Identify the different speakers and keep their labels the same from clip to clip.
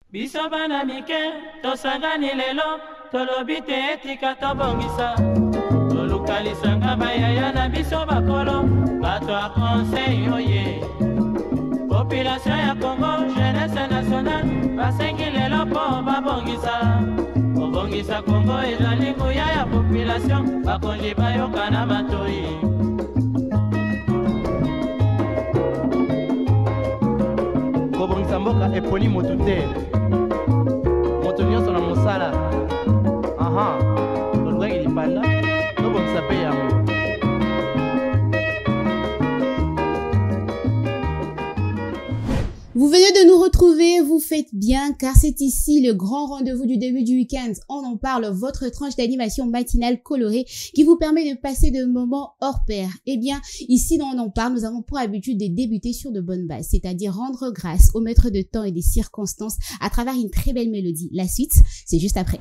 Speaker 1: Biso bana mike, tosangani lelo, tolobite etika tobongisa. Tolukalisanga bayaya na biso bakolo, bato a conseil oye. Population ya Congo, jeunesse nationale, basengi lelo po babongisa. Obongisa Congo ezali nguya ya population, bakonji bayoka na batoi. Kobongisa mboka eponi motu te. Moto nyonso na mosala. Aha, tolukaki lipanda, tobongisa pe yango.
Speaker 2: Vous venez de nous retrouver, vous faites bien, car c'est ici le grand rendez-vous du début du week-end. On en parle, votre tranche d'animation matinale colorée qui vous permet de passer de moments hors pair. Eh bien, ici dans On en parle, nous avons pour habitude de débuter sur de bonnes bases, c'est-à-dire rendre grâce au maître de temps et des circonstances à travers une très belle mélodie. La suite, c'est juste après.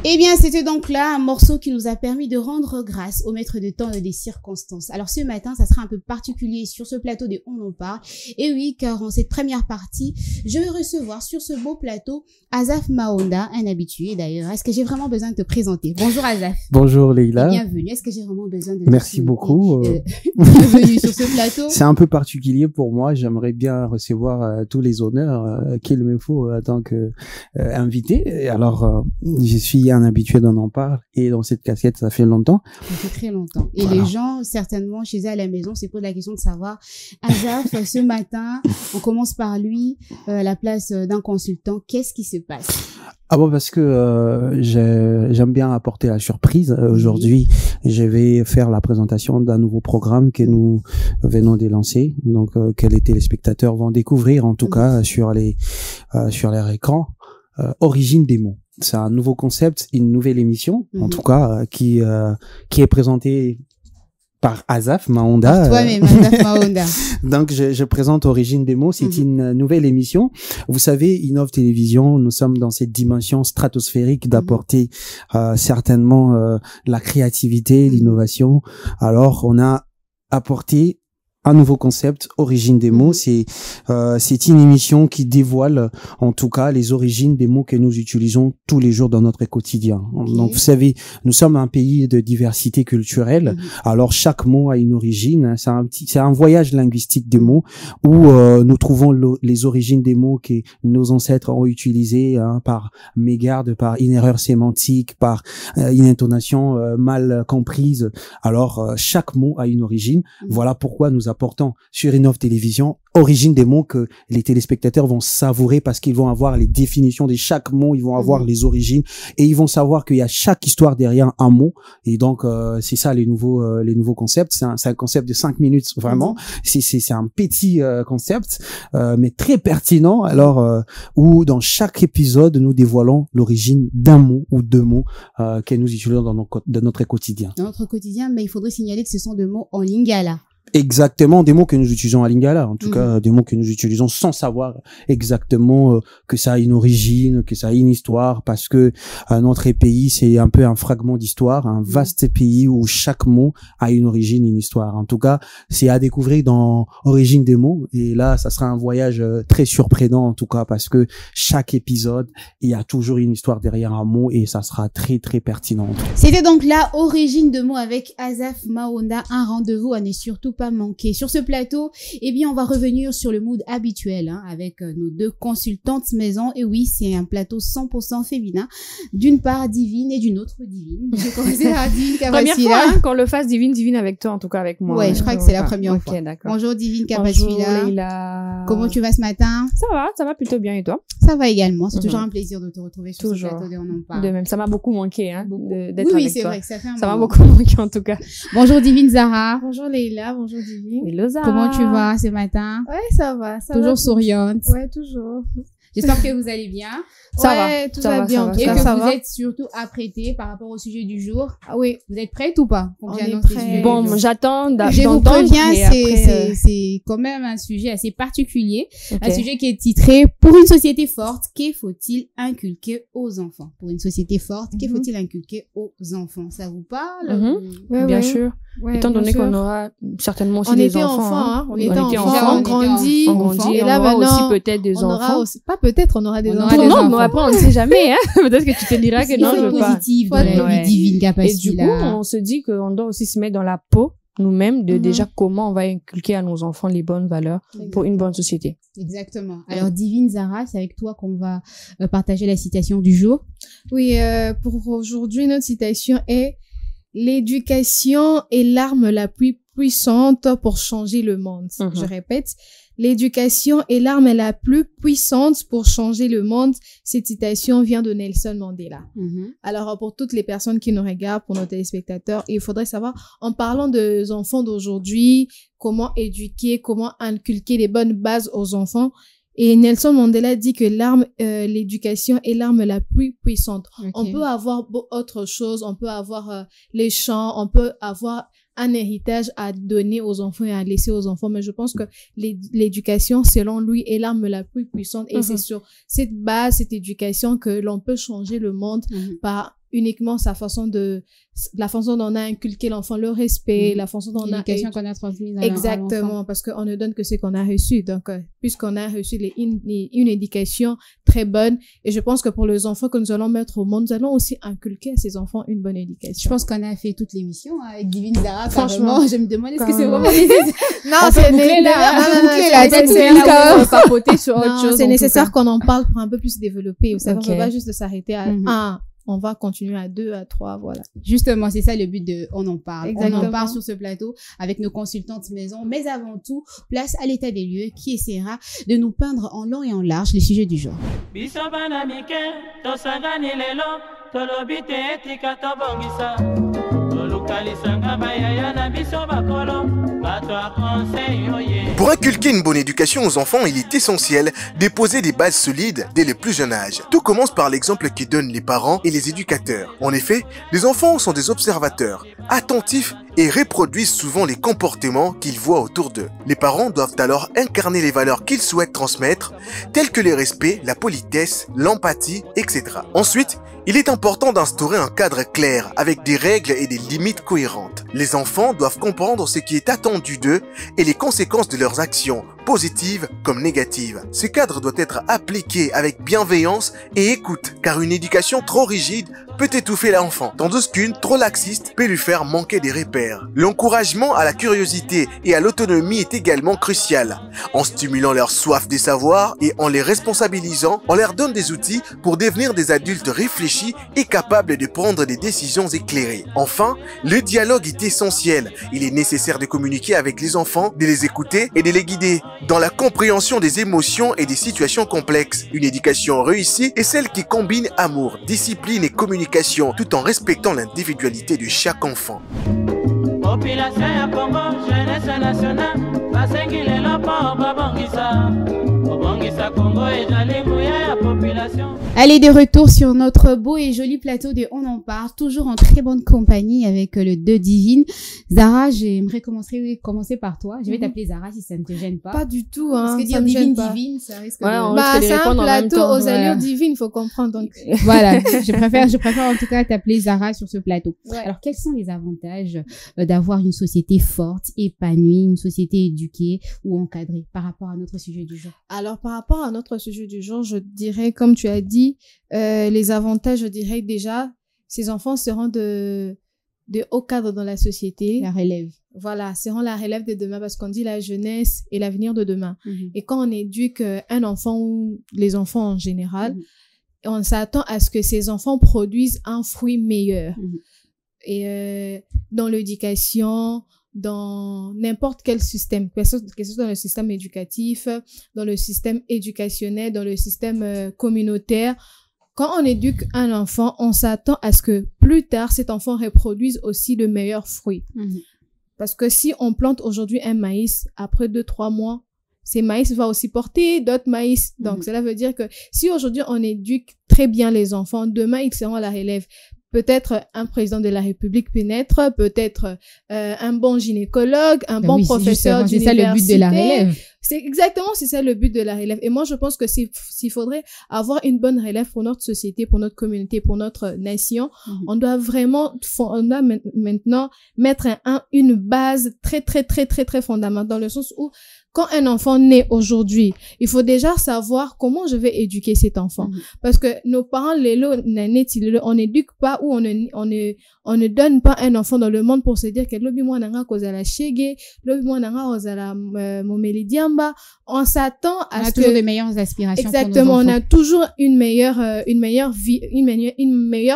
Speaker 2: Eh bien, c'était donc là un morceau qui nous a permis de rendre grâce au maître de temps et des circonstances. Alors ce matin, ça sera un peu particulier sur ce plateau de On en parle. Et oui, car en cette première partie, je vais recevoir sur ce beau plateau Azaf Maonda, un habitué d'ailleurs. Est-ce que j'ai vraiment besoin de te présenter? Bonjour Azaf.
Speaker 3: Bonjour Leïla.
Speaker 2: Bienvenue. Est-ce que j'ai vraiment besoin de te
Speaker 3: Merci beaucoup.
Speaker 2: Bienvenue sur ce plateau.
Speaker 3: C'est un peu particulier pour moi. J'aimerais bien recevoir tous les honneurs qu'il me faut en tant que invité. Alors, je suis un habitué d'On en parle et dans cette casquette, ça fait longtemps.
Speaker 2: Ça fait très longtemps. Et
Speaker 3: voilà.
Speaker 2: Les gens, certainement, chez eux à la maison, se posent la question de savoir, Azaf, ce matin, on commence par lui, la place d'un consultant. Qu'est-ce qui se passe?
Speaker 3: Ah bon, parce que j'aime bien apporter la surprise. Aujourd'hui, je vais faire la présentation d'un nouveau programme que nous venons de lancer. Donc, que les téléspectateurs vont découvrir, en tout cas, sur leur écran. Origine des mots. C'est un nouveau concept, une nouvelle émission, en tout cas, qui est présentée par Azaf Maonda.
Speaker 2: Toi-même, Azaf Maonda.
Speaker 3: Donc, je présente Origine des mots. C'est une nouvelle émission. Vous savez, Innov Télévision, nous sommes dans cette dimension stratosphérique d'apporter certainement la créativité, l'innovation. Alors, on a apporté un nouveau concept, Origine des mots. C'est une émission qui dévoile, en tout cas, les origines des mots que nous utilisons tous les jours dans notre quotidien. Donc, vous savez, nous sommes un pays de diversité culturelle. Alors, chaque mot a une origine. C'est un voyage linguistique des mots où nous trouvons les origines des mots que nos ancêtres ont utilisés par mégarde, par une erreur sémantique, par une intonation mal comprise. Alors, chaque mot a une origine. Voilà pourquoi nous apportons sur Innov Télévision, origine des mots que les téléspectateurs vont savourer parce qu'ils vont avoir les définitions de chaque mot, ils vont avoir les origines et ils vont savoir qu'il y a chaque histoire derrière un mot. Et donc, c'est ça les nouveaux concepts. C'est un concept de 5 minutes, vraiment. C'est un petit concept, mais très pertinent. Alors, où dans chaque épisode, nous dévoilons l'origine d'un mot ou deux mots que nous utilisons dans notre quotidien.
Speaker 2: Dans notre quotidien, mais il faudrait signaler que ce sont des mots en lingala.
Speaker 3: Exactement, des mots que nous utilisons à Lingala, en tout cas des mots que nous utilisons sans savoir exactement que ça a une origine, que ça a une histoire, parce que notre pays c'est un peu un fragment d'histoire, un vaste pays où chaque mot a une origine, une histoire. En tout cas, c'est à découvrir dans Origine des mots, et là ça sera un voyage très surprenant en tout cas, parce que chaque épisode il y a toujours une histoire derrière un mot et ça sera très très pertinent.
Speaker 2: C'était donc là Origine de mots avec Azaf Maonda, un rendez-vous à ne surtout pas manquer. Sur ce plateau, eh bien, on va revenir sur le mood habituel, avec nos deux consultantes maison. Et oui, c'est un plateau 100% féminin. D'une part Divine et d'une autre Divine. Je vais commencer par Divine Kabaswila.
Speaker 4: Première fois qu'on le fasse Divine avec toi, en tout cas avec moi.
Speaker 2: Ouais, je crois que c'est la première fois.
Speaker 4: Ok, d'accord.
Speaker 2: Bonjour Divine Kabaswila.
Speaker 4: Bonjour Leila.
Speaker 2: Comment tu vas ce matin?
Speaker 4: Ça va plutôt bien et toi?
Speaker 2: Ça va également. C'est toujours un plaisir de te retrouver sur ce plateau de On en parle.
Speaker 4: De même, ça m'a beaucoup manqué, d'être avec toi.
Speaker 2: Oui, c'est vrai que ça fait un moment.
Speaker 4: Ça m'a beaucoup manqué en tout cas.
Speaker 2: Bonjour Divine Zara.
Speaker 5: Bonjour Leila, bonjour Divine.
Speaker 4: Hello Zara.
Speaker 2: Comment tu vas ce matin?
Speaker 5: Ouais, ça va.
Speaker 2: Toujours souriante.
Speaker 5: Ouais, toujours.
Speaker 2: J'espère que vous allez bien.
Speaker 5: Ça va. Tout va bien.
Speaker 2: Et que vous êtes surtout apprêtés par rapport au sujet du jour.
Speaker 5: Ah oui.
Speaker 2: Vous êtes prêtes ou pas?
Speaker 5: On est prêts.
Speaker 4: Bon, j'attends d'entendre.
Speaker 2: Je vous préviens, c'est quand même un sujet assez particulier. Okay. Un sujet qui est titré « Pour une société forte, que faut-il inculquer aux enfants ?» Pour une société forte, que faut-il inculquer aux enfants? Ça vous parle?
Speaker 4: Bien sûr. Ouais, étant donné qu'on aura certainement aussi des enfants.
Speaker 5: On était enfants, on grandit.
Speaker 4: Et là,
Speaker 5: on aura
Speaker 4: aussi peut-être des enfants.
Speaker 5: Pas peut-être, on aura des enfants.
Speaker 4: Non, mais après, on ne sait jamais, Peut-être que tu te diras que non, je veux pas.
Speaker 2: Positif dans la vie divine capacité.
Speaker 4: Et du coup, on se dit qu'on doit aussi se mettre dans la peau nous-mêmes de déjà comment on va inculquer à nos enfants les bonnes valeurs pour une bonne société.
Speaker 2: Exactement. Alors, Divine Zara, c'est avec toi qu'on va partager la citation du jour.
Speaker 5: Oui, pour aujourd'hui, notre citation est « L'éducation est l'arme la plus puissante pour changer le monde. » Je répète, l'éducation est l'arme la plus puissante pour changer le monde. Cette citation vient de Nelson Mandela. Alors, pour toutes les personnes qui nous regardent, pour nos téléspectateurs, il faudrait savoir, en parlant des enfants d'aujourd'hui, comment éduquer, comment inculquer les bonnes bases aux enfants. Et Nelson Mandela dit que l'éducation est l'arme la plus puissante. On peut avoir autre chose, on peut avoir les chants, on peut avoir un héritage à donner aux enfants et à laisser aux enfants, mais je pense que l'éducation, selon lui, est l'arme la plus puissante et c'est sur cette base, cette éducation que l'on peut changer le monde par uniquement la façon dont on a inculqué l'enfant, le respect, la façon dont on a...
Speaker 2: L'éducation qu'on a transmise à
Speaker 5: Exactement, parce qu'on ne donne que ce qu'on a reçu. Donc, puisqu'on a reçu une éducation très bonne, et je pense que pour les enfants que nous allons mettre au monde, nous allons aussi inculquer à ces enfants une bonne éducation.
Speaker 2: Je pense qu'on a fait toute l'émission avec Divine Zara. Franchement, je me demande est-ce que c'est vraiment
Speaker 5: Non, c'est nécessaire. C'est nécessaire qu'on en parle pour un peu plus développer. Vous savez, on ne va pas juste s'arrêter à 1. On va continuer à 2, à 3, voilà.
Speaker 2: Justement, c'est ça le but de On en parle.
Speaker 5: Exactement.
Speaker 2: On en parle sur ce plateau avec nos consultantes maison. Mais avant tout, place à l'état des lieux qui essaiera de nous peindre en long et en large les sujets du jour.
Speaker 6: Pour inculquer une bonne éducation aux enfants, il est essentiel de poser des bases solides dès le plus jeune âge. Tout commence par l'exemple que donnent les parents et les éducateurs. En effet, les enfants sont des observateurs, attentifs et reproduisent souvent les comportements qu'ils voient autour d'eux. Les parents doivent alors incarner les valeurs qu'ils souhaitent transmettre, telles que le respect, la politesse, l'empathie, etc. Ensuite, il est important d'instaurer un cadre clair avec des règles et des limites cohérentes. Les enfants doivent comprendre ce qui est attendu d'eux et les conséquences de leurs actions, positives comme négatives. Ce cadre doit être appliqué avec bienveillance et écoute, car une éducation trop rigide peut étouffer l'enfant, tandis qu'une trop laxiste peut lui faire manquer des repères. L'encouragement à la curiosité et à l'autonomie est également crucial. En stimulant leur soif des savoirs et en les responsabilisant, on leur donne des outils pour devenir des adultes réfléchis et capables de prendre des décisions éclairées. Enfin, le dialogue est essentiel. Il est nécessaire de communiquer avec les enfants, de les écouter et de les guider dans la compréhension des émotions et des situations complexes. Une éducation réussie est celle qui combine amour, discipline et communication tout en respectant l'individualité de chaque enfant.
Speaker 1: Population ya Congo, jeunesse nationale, basengi lelo po babongisa. Babongisa Congo et jalimuya ya population.
Speaker 2: Allez, de retour sur notre beau et joli plateau de On en parle, toujours en très bonne compagnie avec le 2 Divine. Zara, j'aimerais commencer par toi. Je vais t'appeler Zara si ça ne te gêne pas.
Speaker 5: Pas du tout, hein.
Speaker 2: Parce que dire Divine, ça risque de...
Speaker 5: c'est un plateau aux allures divines, faut comprendre, donc.
Speaker 2: Voilà. Je préfère en tout cas t'appeler Zara sur ce plateau. Ouais. Alors, quels sont les avantages d'avoir une société forte, épanouie, une société éduquée ou encadrée par rapport à notre sujet du jour?
Speaker 5: Alors, par rapport à notre sujet du jour, je dirais, comme tu as dit, les avantages, je dirais déjà, ces enfants seront de haut cadre dans la société.
Speaker 2: La relève.
Speaker 5: Voilà, seront la relève de demain parce qu'on dit la jeunesse et l'avenir de demain. Et quand on éduque un enfant ou les enfants en général, on s'attend à ce que ces enfants produisent un fruit meilleur. Et dans l'éducation, dans n'importe quel système, que ce soit dans le système éducatif, dans le système éducationnel, dans le système communautaire, quand on éduque un enfant, on s'attend à ce que plus tard, cet enfant reproduise aussi de meilleurs fruits. Parce que si on plante aujourd'hui un maïs, après 2-3 mois, ces maïs va aussi porter d'autres maïs. Donc, cela veut dire que si aujourd'hui on éduque très bien les enfants, demain ils seront à la relève. Peut-être un président de la République peut naître, peut-être un bon gynécologue, un bon professeur d'université.
Speaker 2: C'est ça le but de la relève.
Speaker 5: C'est ça le but de la relève. Et moi, je pense que s'il faudrait avoir une bonne relève pour notre société, pour notre communauté, pour notre nation, on doit maintenant mettre une base très, très, très, très, très fondamentale dans le sens où quand un enfant naît aujourd'hui, il faut déjà savoir comment je vais éduquer cet enfant. Parce que nos parents, on n'éduque pas ou on ne donne pas un enfant dans le monde pour se dire que l'obi moi nanga kozala shege, l'obi moi nanga kozala momeli diamba. On s'attend à ce que...
Speaker 2: On a toujours de meilleures aspirations.
Speaker 5: Exactement, on a toujours une meilleure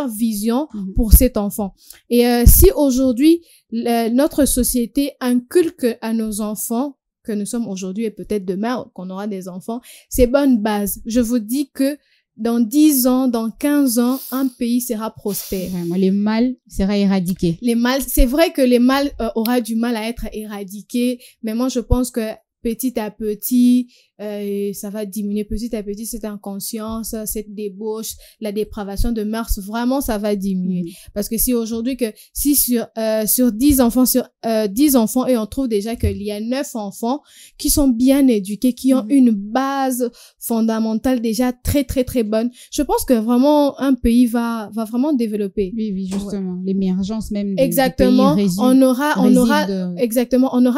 Speaker 5: vision pour cet enfant. Et si aujourd'hui, notre société inculque à nos enfants que nous sommes aujourd'hui et peut-être demain qu'on aura des enfants, ces bonnes bases. Je vous dis que dans 10 ans, dans 15 ans, un pays sera prospère.
Speaker 2: Vraiment, les mal sera éradiqué.
Speaker 5: C'est vrai que les mal aura du mal à être éradiqué, mais moi je pense que petit à petit, ça va diminuer petit à petit cette inconscience, cette débauche, la dépravation de mœurs, vraiment ça va diminuer. Parce que si aujourd'hui sur 10 enfants, et on trouve déjà qu'il y a 9 enfants qui sont bien éduqués, qui ont une base fondamentale déjà très très très bonne, je pense que vraiment un pays va vraiment développer.
Speaker 2: Oui, justement, l'émergence même
Speaker 5: exactement,
Speaker 2: du pays
Speaker 5: on aura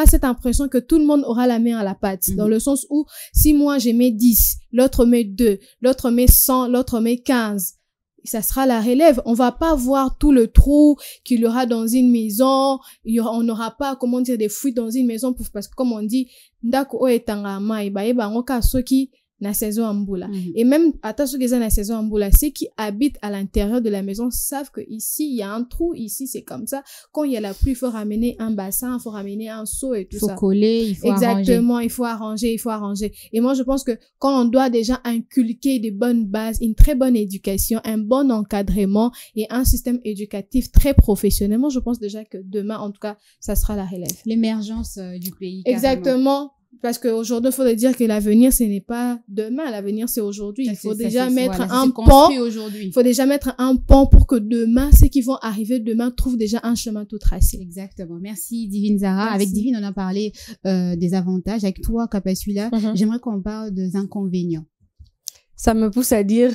Speaker 5: cette impression que tout le monde aura la main à la pâte, dans le sens où si moi j'ai mes 10, l'autre met 2, l'autre met 100, l'autre met 15, ça sera la relève. On va pas voir tout le trou qu'il y aura dans une maison, on n'aura pas, comment dire, des fuites dans une maison, parce que comme on dit, ndako o etanga mai, ba eba ngoka soki na saison amboula. Et même, attention que na saison amboula, ceux qui habitent à l'intérieur de la maison savent que ici, il y a un trou, ici, c'est comme ça. Quand il y a la pluie, il faut ramener un bassin, il faut ramener un seau et tout ça.
Speaker 2: Il faut coller, il faut
Speaker 5: exactement,
Speaker 2: arranger.
Speaker 5: il faut arranger. Et moi, je pense que quand on doit déjà inculquer des bonnes bases, une très bonne éducation, un bon encadrement et un système éducatif très professionnel, moi, je pense déjà que demain, en tout cas, ça sera la relève.
Speaker 2: L'émergence du pays.
Speaker 5: Exactement. Parce qu'aujourd'hui, il faut dire que l'avenir, ce n'est pas demain. L'avenir, c'est aujourd'hui. Il faut déjà mettre un pont. Il faut déjà mettre un pont pour que demain, ceux qui vont arriver demain trouvent déjà un chemin tout tracé.
Speaker 2: Exactement. Merci, Divine Zara. Merci. Avec Divine, on a parlé des avantages. Avec toi, Kapasula, j'aimerais qu'on parle des inconvénients.
Speaker 4: Ça me pousse à dire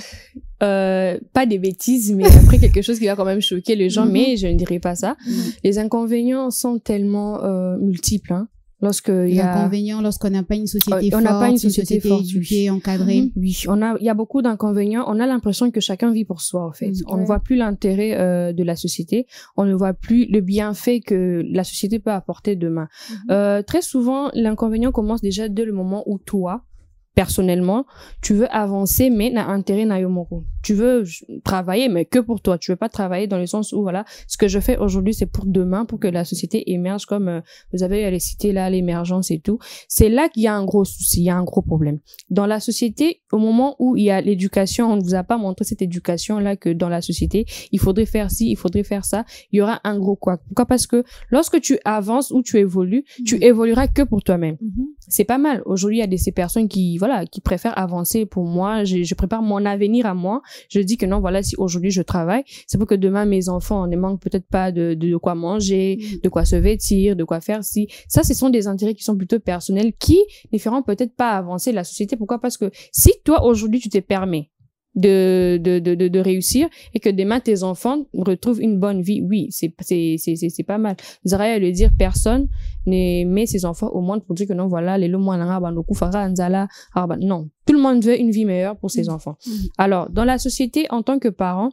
Speaker 4: pas des bêtises, mais après quelque chose qui va quand même choquer les gens, mais je ne dirais pas ça. Les inconvénients sont tellement multiples, hein.
Speaker 2: Les inconvénients lorsqu'on n'a pas une société forte, une société éduquée, encadrée.
Speaker 4: Oui, il y a beaucoup d'inconvénients. On a l'impression que chacun vit pour soi, en fait. On ne voit plus l'intérêt de la société. On ne voit plus le bienfait que la société peut apporter demain. Très souvent, l'inconvénient commence déjà dès le moment où toi, personnellement, tu veux avancer, mais n'a intérêt n'a yomoko. Tu veux travailler, mais que pour toi. Tu veux pas travailler dans le sens où, voilà, ce que je fais aujourd'hui, c'est pour demain, pour que la société émerge, comme vous avez les cités là, l'émergence et tout. C'est là qu'il y a un gros souci, il y a un gros problème. Dans la société, au moment où il y a l'éducation, on ne vous a pas montré cette éducation-là que dans la société, il faudrait faire ci, il faudrait faire ça, il y aura un gros quoi. Pourquoi? Parce que lorsque tu avances ou tu évolues, tu évolueras que pour toi-même. C'est pas mal. Aujourd'hui, il y a ces personnes qui préfèrent avancer pour moi. Je prépare mon avenir à moi. Je dis que non, voilà, si aujourd'hui je travaille, c'est pour que demain mes enfants ne manquent peut-être pas de quoi manger, de quoi se vêtir, de quoi faire ci. Ça, ce sont des intérêts qui sont plutôt personnels qui ne feront peut-être pas avancer la société. Pourquoi? Parce que si toi, aujourd'hui, tu te permets de réussir et que demain tes enfants retrouvent une bonne vie, oui, c'est pas mal. Zara le dire, personne ne met ses enfants au monde pour dire que non, voilà, les non, tout le monde veut une vie meilleure pour ses enfants. Alors, dans la société, en tant que parent,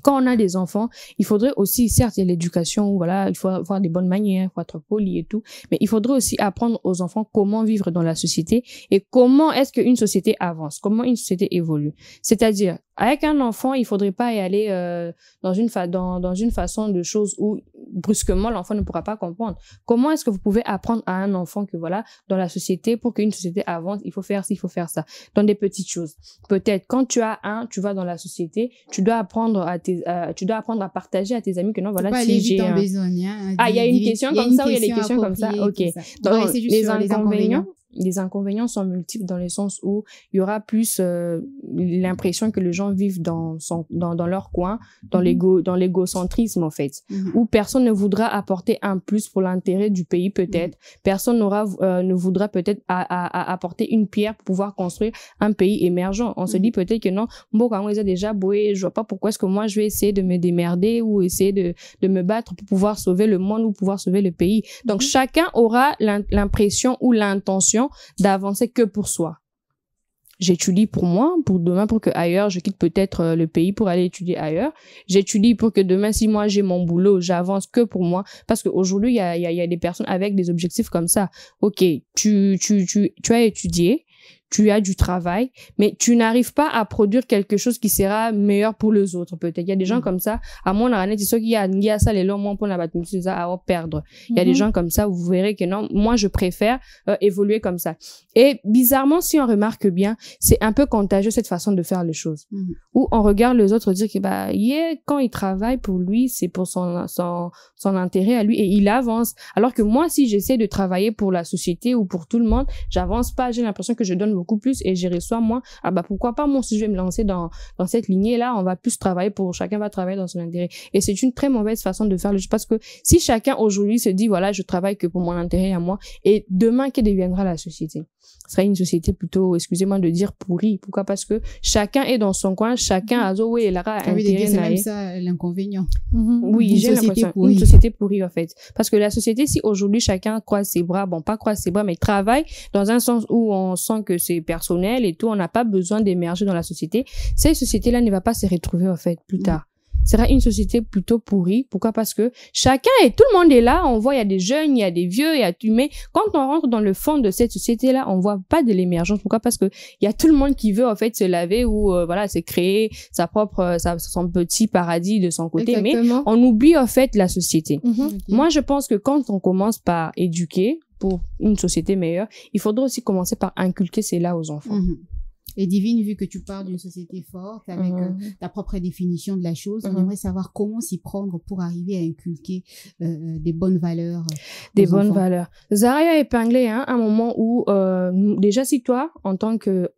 Speaker 4: quand on a des enfants, il faudrait aussi, certes, il y a l'éducation, voilà, il faut avoir des bonnes manières, il faut être poli et tout, mais il faudrait aussi apprendre aux enfants comment vivre dans la société et comment est-ce qu'une société avance, comment une société évolue. C'est-à-dire, avec un enfant, il faudrait pas y aller dans une façon de choses où brusquement l'enfant ne pourra pas comprendre. Comment est-ce que vous pouvez apprendre à un enfant que voilà, dans la société, pour qu'une société avance, il faut faire ci, il faut faire ça, dans des petites choses. Peut-être quand tu vas dans la société, tu dois apprendre à partager à tes amis que non, voilà, si j'ai un... il y a une question comme ça ou il y a des questions comme ça. OK. Donc, les inconvénients sont multiples dans le sens où il y aura plus l'impression que les gens vivent dans leur coin, dans l'égocentrisme en fait, où personne ne voudra apporter un plus pour l'intérêt du pays peut-être. Personne ne voudra peut-être apporter une pierre pour pouvoir construire un pays émergent. On se dit peut-être que non, bon, quand on les a déjà boués, je vois pas pourquoi est-ce que moi je vais essayer de me démerder ou essayer de me battre pour pouvoir sauver le monde ou pouvoir sauver le pays. Donc chacun aura l'impression ou l'intention d'avancer que pour soi. J'étudie pour moi, pour demain, pour que ailleurs, je quitte peut-être le pays pour aller étudier ailleurs. J'étudie pour que demain, si moi j'ai mon boulot, j'avance que pour moi. Parce qu'aujourd'hui, il y a des personnes avec des objectifs comme ça. Ok, tu as étudié, tu as du travail, mais tu n'arrives pas à produire quelque chose qui sera meilleur pour les autres, peut-être. Il y a des gens comme ça, à mon avis, c'est sûr qu'il y a ça, les longs pour la bataille, à perdre. Il y a des gens comme ça, vous verrez que non, moi, je préfère évoluer comme ça. Et bizarrement, si on remarque bien, c'est un peu contagieux, cette façon de faire les choses. Où on regarde les autres dire que, quand il travaille pour lui, c'est pour son intérêt à lui et il avance. Alors que moi, si j'essaie de travailler pour la société ou pour tout le monde, j'avance pas, j'ai l'impression que je donne beaucoup plus et j'ai reçois moi, pourquoi pas moi si je vais me lancer dans cette lignée là, on va plus travailler pour, chacun va travailler dans son intérêt. Et c'est une très mauvaise façon de faire le jeu parce que si chacun aujourd'hui se dit voilà, je travaille que pour mon intérêt à moi, et demain que deviendra la société? Ce sera une société plutôt, excusez-moi de dire, pourrie. Pourquoi? Parce que chacun est dans son coin, chacun a Zoé et Lara intérêt.
Speaker 2: C'est même ça l'inconvénient.
Speaker 4: Oui, j'ai l'impression une société pourrie en fait. Parce que la société, si aujourd'hui chacun croise ses bras, pas croise ses bras, mais travaille dans un sens où on sent que c'est personnel et tout, on n'a pas besoin d'émerger dans la société, cette société-là ne va pas se retrouver en fait plus tard. Sera une société plutôt pourrie. Pourquoi? Parce que chacun et tout le monde est là. On voit, il y a des jeunes, il y a des vieux, il y a tout. Mais quand on rentre dans le fond de cette société-là, on voit pas de l'émergence. Pourquoi? Parce que il y a tout le monde qui veut, en fait, se laver ou, se créer son petit paradis de son côté. Exactement. Mais on oublie, en fait, la société. Moi, je pense que quand on commence par éduquer pour une société meilleure, il faudrait aussi commencer par inculquer cela aux enfants.
Speaker 2: Et Divine, vu que tu parles d'une société forte avec ta propre définition de la chose, on aimerait savoir comment s'y prendre pour arriver à inculquer des bonnes valeurs.
Speaker 4: Des bonnes valeurs. Zara a épinglé un moment où déjà si toi, en tant que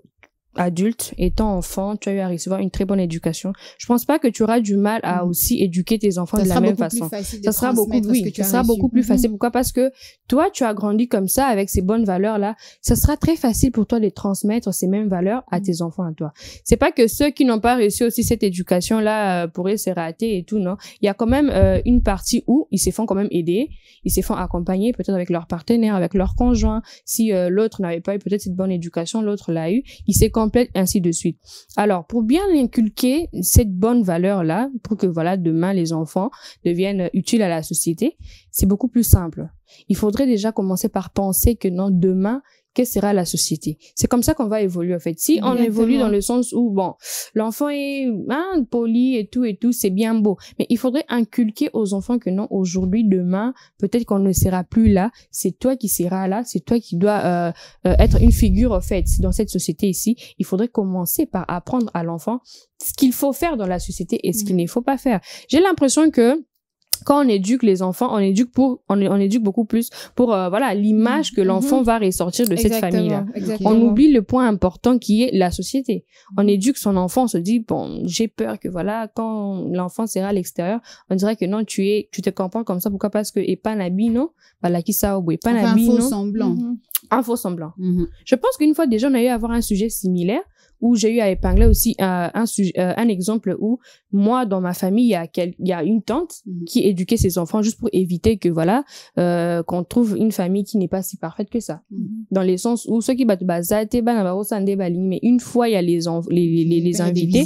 Speaker 4: adulte, étant enfant, tu as eu à recevoir une très bonne éducation, je pense pas que tu auras du mal à aussi éduquer tes enfants de la même façon. Ça sera beaucoup plus facile. Pourquoi? Parce que toi, tu as grandi comme ça avec ces bonnes valeurs-là. Ça sera très facile pour toi de transmettre ces mêmes valeurs à tes enfants, à toi. C'est pas que ceux qui n'ont pas réussi aussi cette éducation-là, pour eux, c'est raté et tout, non. Il y a quand même une partie où ils se font quand même aider, ils se font accompagner peut-être avec leur partenaire, avec leur conjoint. Si l'autre n'avait pas eu peut-être cette bonne éducation, l'autre l'a eu, il s'est complète, ainsi de suite. Alors, pour bien inculquer cette bonne valeur-là, pour que, voilà, demain, les enfants deviennent utiles à la société, c'est beaucoup plus simple. Il faudrait déjà commencer par penser que non, demain, quelle sera la société? C'est comme ça qu'on va évoluer, en fait. Si on évolue dans le sens où, bon, l'enfant est poli et tout, c'est bien beau. Mais il faudrait inculquer aux enfants que non, aujourd'hui, demain, peut-être qu'on ne sera plus là. C'est toi qui seras là. C'est toi qui dois être une figure, en fait, dans cette société ici. Il faudrait commencer par apprendre à l'enfant ce qu'il faut faire dans la société et ce qu'il ne faut pas faire. J'ai l'impression que quand on éduque les enfants, on éduque beaucoup plus pour voilà, l'image que l'enfant va ressortir de cette famille-là. On oublie le point important qui est la société. On éduque son enfant, on se dit bon, j'ai peur que voilà, quand l'enfant sera à l'extérieur, on dirait que non, tu te comportes comme ça. Pourquoi? Parce que et pas nabi non, voilà qui ça ou pas nabi non. Un faux semblant. Je pense qu'une fois déjà on a eu à avoir un sujet similaire où j'ai eu à épingler aussi un exemple où moi dans ma famille il y a une tante qui éduquait ses enfants juste pour éviter que voilà qu'on trouve une famille qui n'est pas si parfaite que ça, dans les sens où ceux qui battent mais une fois il y a les invités,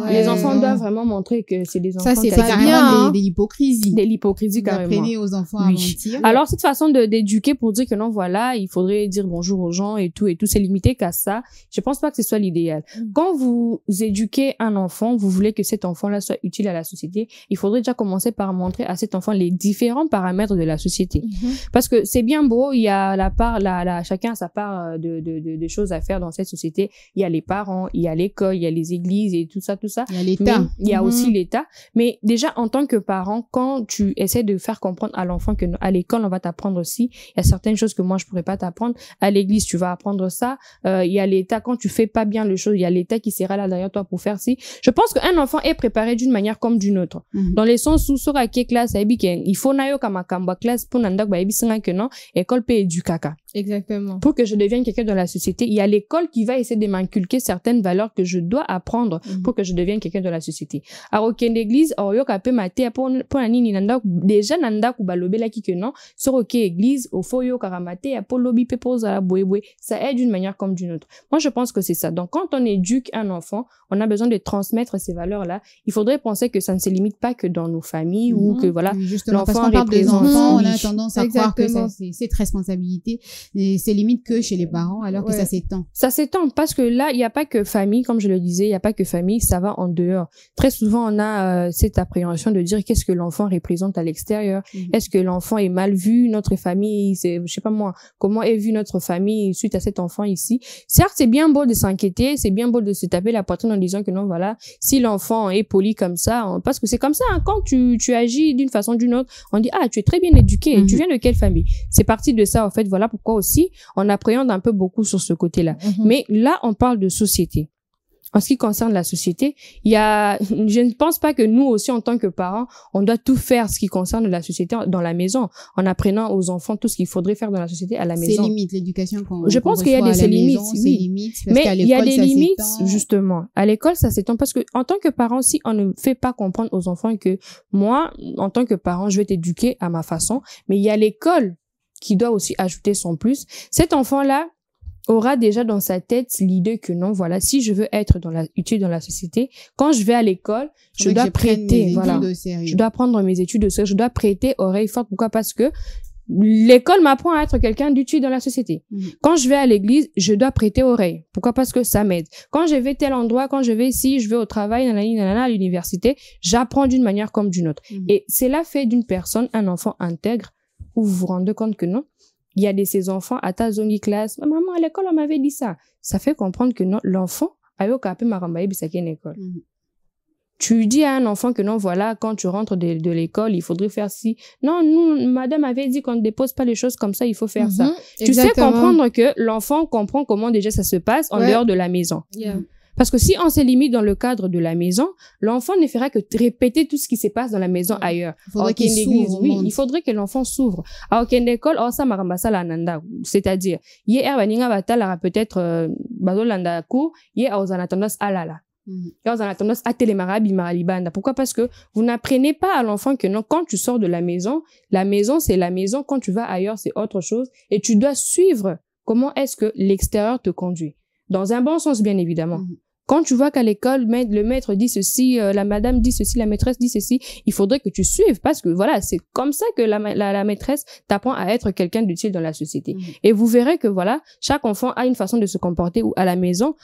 Speaker 4: les enfants doivent vraiment montrer que c'est des enfants,
Speaker 2: ça c'est pas bien, de l'hypocrisie
Speaker 4: carrément,
Speaker 2: apprendre aux enfants à mentir.
Speaker 4: Alors cette façon d'éduquer pour dire que non, voilà, il faudrait dire bonjour aux gens et tout, c'est limité qu'à ça. Je pense pas que ce soit l'idéal. Quand vous éduquez un enfant, vous voulez que cet enfant-là soit utile à la société, il faudrait déjà commencer par montrer à cet enfant les différents paramètres de la société. Parce que c'est bien beau, il y a chacun a sa part de choses à faire dans cette société. Il y a les parents, il y a l'école, il y a les églises et tout ça. Il y a
Speaker 2: l'État.
Speaker 4: Mais il y a aussi l'État. Mais déjà, en tant que parent, quand tu essaies de faire comprendre à l'enfant que à l'école, on va t'apprendre aussi, il y a certaines choses que moi, je pourrais pas t'apprendre. À l'église, tu vas apprendre ça. Il y a l'État. Quand tu fais pas bien les choses, il y a l'État qui sera là derrière toi pour faire ci. Je pense qu'un enfant est préparé d'une manière comme d'une autre. Dans les sens où sera quelle classe il faut nayo kama kamba classe pour nandak ba ebisinga que non école peut éduquer.
Speaker 5: Exactement.
Speaker 4: Pour que je devienne quelqu'un dans la société, il y a l'école qui va essayer de m'inculquer certaines valeurs que je dois apprendre pour que je devienne quelqu'un dans la société. Alors aucune église oyo ka pe maté pour nini nandak déjà nandak ou balobela ki que non sur OK église au foyo karamate pour lobby pe poza boyeboy, ça aide d'une manière comme d'une autre. Moi je pense que c'est ça. Donc quand on éduque un enfant, on a besoin de transmettre ces valeurs-là. Il faudrait penser que ça ne se limite pas que dans nos familles ou que voilà,
Speaker 2: justement, parce qu'on parle des enfants, on a tendance à croire que c'est cette responsabilité, et c'est limite que chez les parents, alors que ça s'étend.
Speaker 4: Ça s'étend parce que là, il n'y a pas que famille, comme je le disais, il n'y a pas que famille, ça va en dehors. Très souvent, on a cette appréhension de dire qu'est-ce que l'enfant représente à l'extérieur. Est-ce que l'enfant est mal vu, notre famille, je sais pas moi, comment est vue notre famille suite à cet enfant ici. Certes, c'est bien beau de s'inquiéter, c'est bien beau de se taper la poitrine en disant que non, voilà, si l'enfant est poli comme ça, parce que c'est comme ça, hein, quand tu agis d'une façon ou d'une autre, on dit, ah, tu es très bien éduqué, tu viens de quelle famille? C'est parti de ça, en fait, voilà pourquoi aussi, on appréhende un peu beaucoup sur ce côté-là. Mais là, on parle de société. En ce qui concerne la société, je ne pense pas que nous aussi, en tant que parents, on doit tout faire ce qui concerne la société dans la maison, en apprenant aux enfants tout ce qu'il faudrait faire dans la société à la maison.
Speaker 2: C'est limite, l'éducation
Speaker 4: je pense qu'il y a des limites, oui. Mais il y a des limites, justement. À l'école, ça s'étend parce que, en tant que parent, si on ne fait pas comprendre aux enfants que moi, en tant que parent, je vais t'éduquer à ma façon, mais il y a l'école qui doit aussi ajouter son plus. Cet enfant-là aura déjà dans sa tête l'idée que non, voilà, si je veux être utile dans la société, quand je vais à l'école, je dois prêter, voilà, je dois prendre mes études de sérieux, je dois prêter oreille forte. Pourquoi? Parce que l'école m'apprend à être quelqu'un d'utile dans la société. Quand je vais à l'église, je dois prêter oreille. Pourquoi? Parce que ça m'aide. Quand je vais tel endroit, quand je vais ici, je vais au travail, à l'université, j'apprends d'une manière comme d'une autre. Et cela fait d'une personne un enfant intègre où vous vous rendez compte que non, il y a de ces enfants à ta zone classe. Maman, à l'école, on m'avait dit ça. Ça fait comprendre que non, l'enfant a eu capé marambaye bisaki une école. Tu dis à un enfant que non, voilà, quand tu rentres de l'école, il faudrait faire ci. Non, nous, madame avait dit qu'on ne dépose pas les choses comme ça, il faut faire ça. Tu sais comprendre que l'enfant comprend comment déjà ça se passe en dehors de la maison. Parce que si on se limite dans le cadre de la maison, l'enfant ne fera que répéter tout ce qui se passe dans la maison ailleurs.
Speaker 2: Il faudrait qu'il s'ouvre.
Speaker 4: Oui, il faudrait que l'enfant s'ouvre. Alors qu'en école, ça marambasa la nanda. C'est-à-dire, yé erbaninga batala peut-être, bazolanda cour, yé a tendance à la. Quand on a tendance à télémarabi maralibanda. Pourquoi? Parce que vous n'apprenez pas à l'enfant que non, quand tu sors de la maison, c'est la maison. Quand tu vas ailleurs, c'est autre chose. Et tu dois suivre comment est-ce que l'extérieur te conduit. Dans un bon sens, bien évidemment. Quand tu vois qu'à l'école, le maître dit ceci, la madame dit ceci, la maîtresse dit ceci, il faudrait que tu suives parce que voilà, c'est comme ça que la maîtresse t'apprend à être quelqu'un d'utile dans la société. Et vous verrez que voilà, chaque enfant a une façon de se comporter ou à la maison,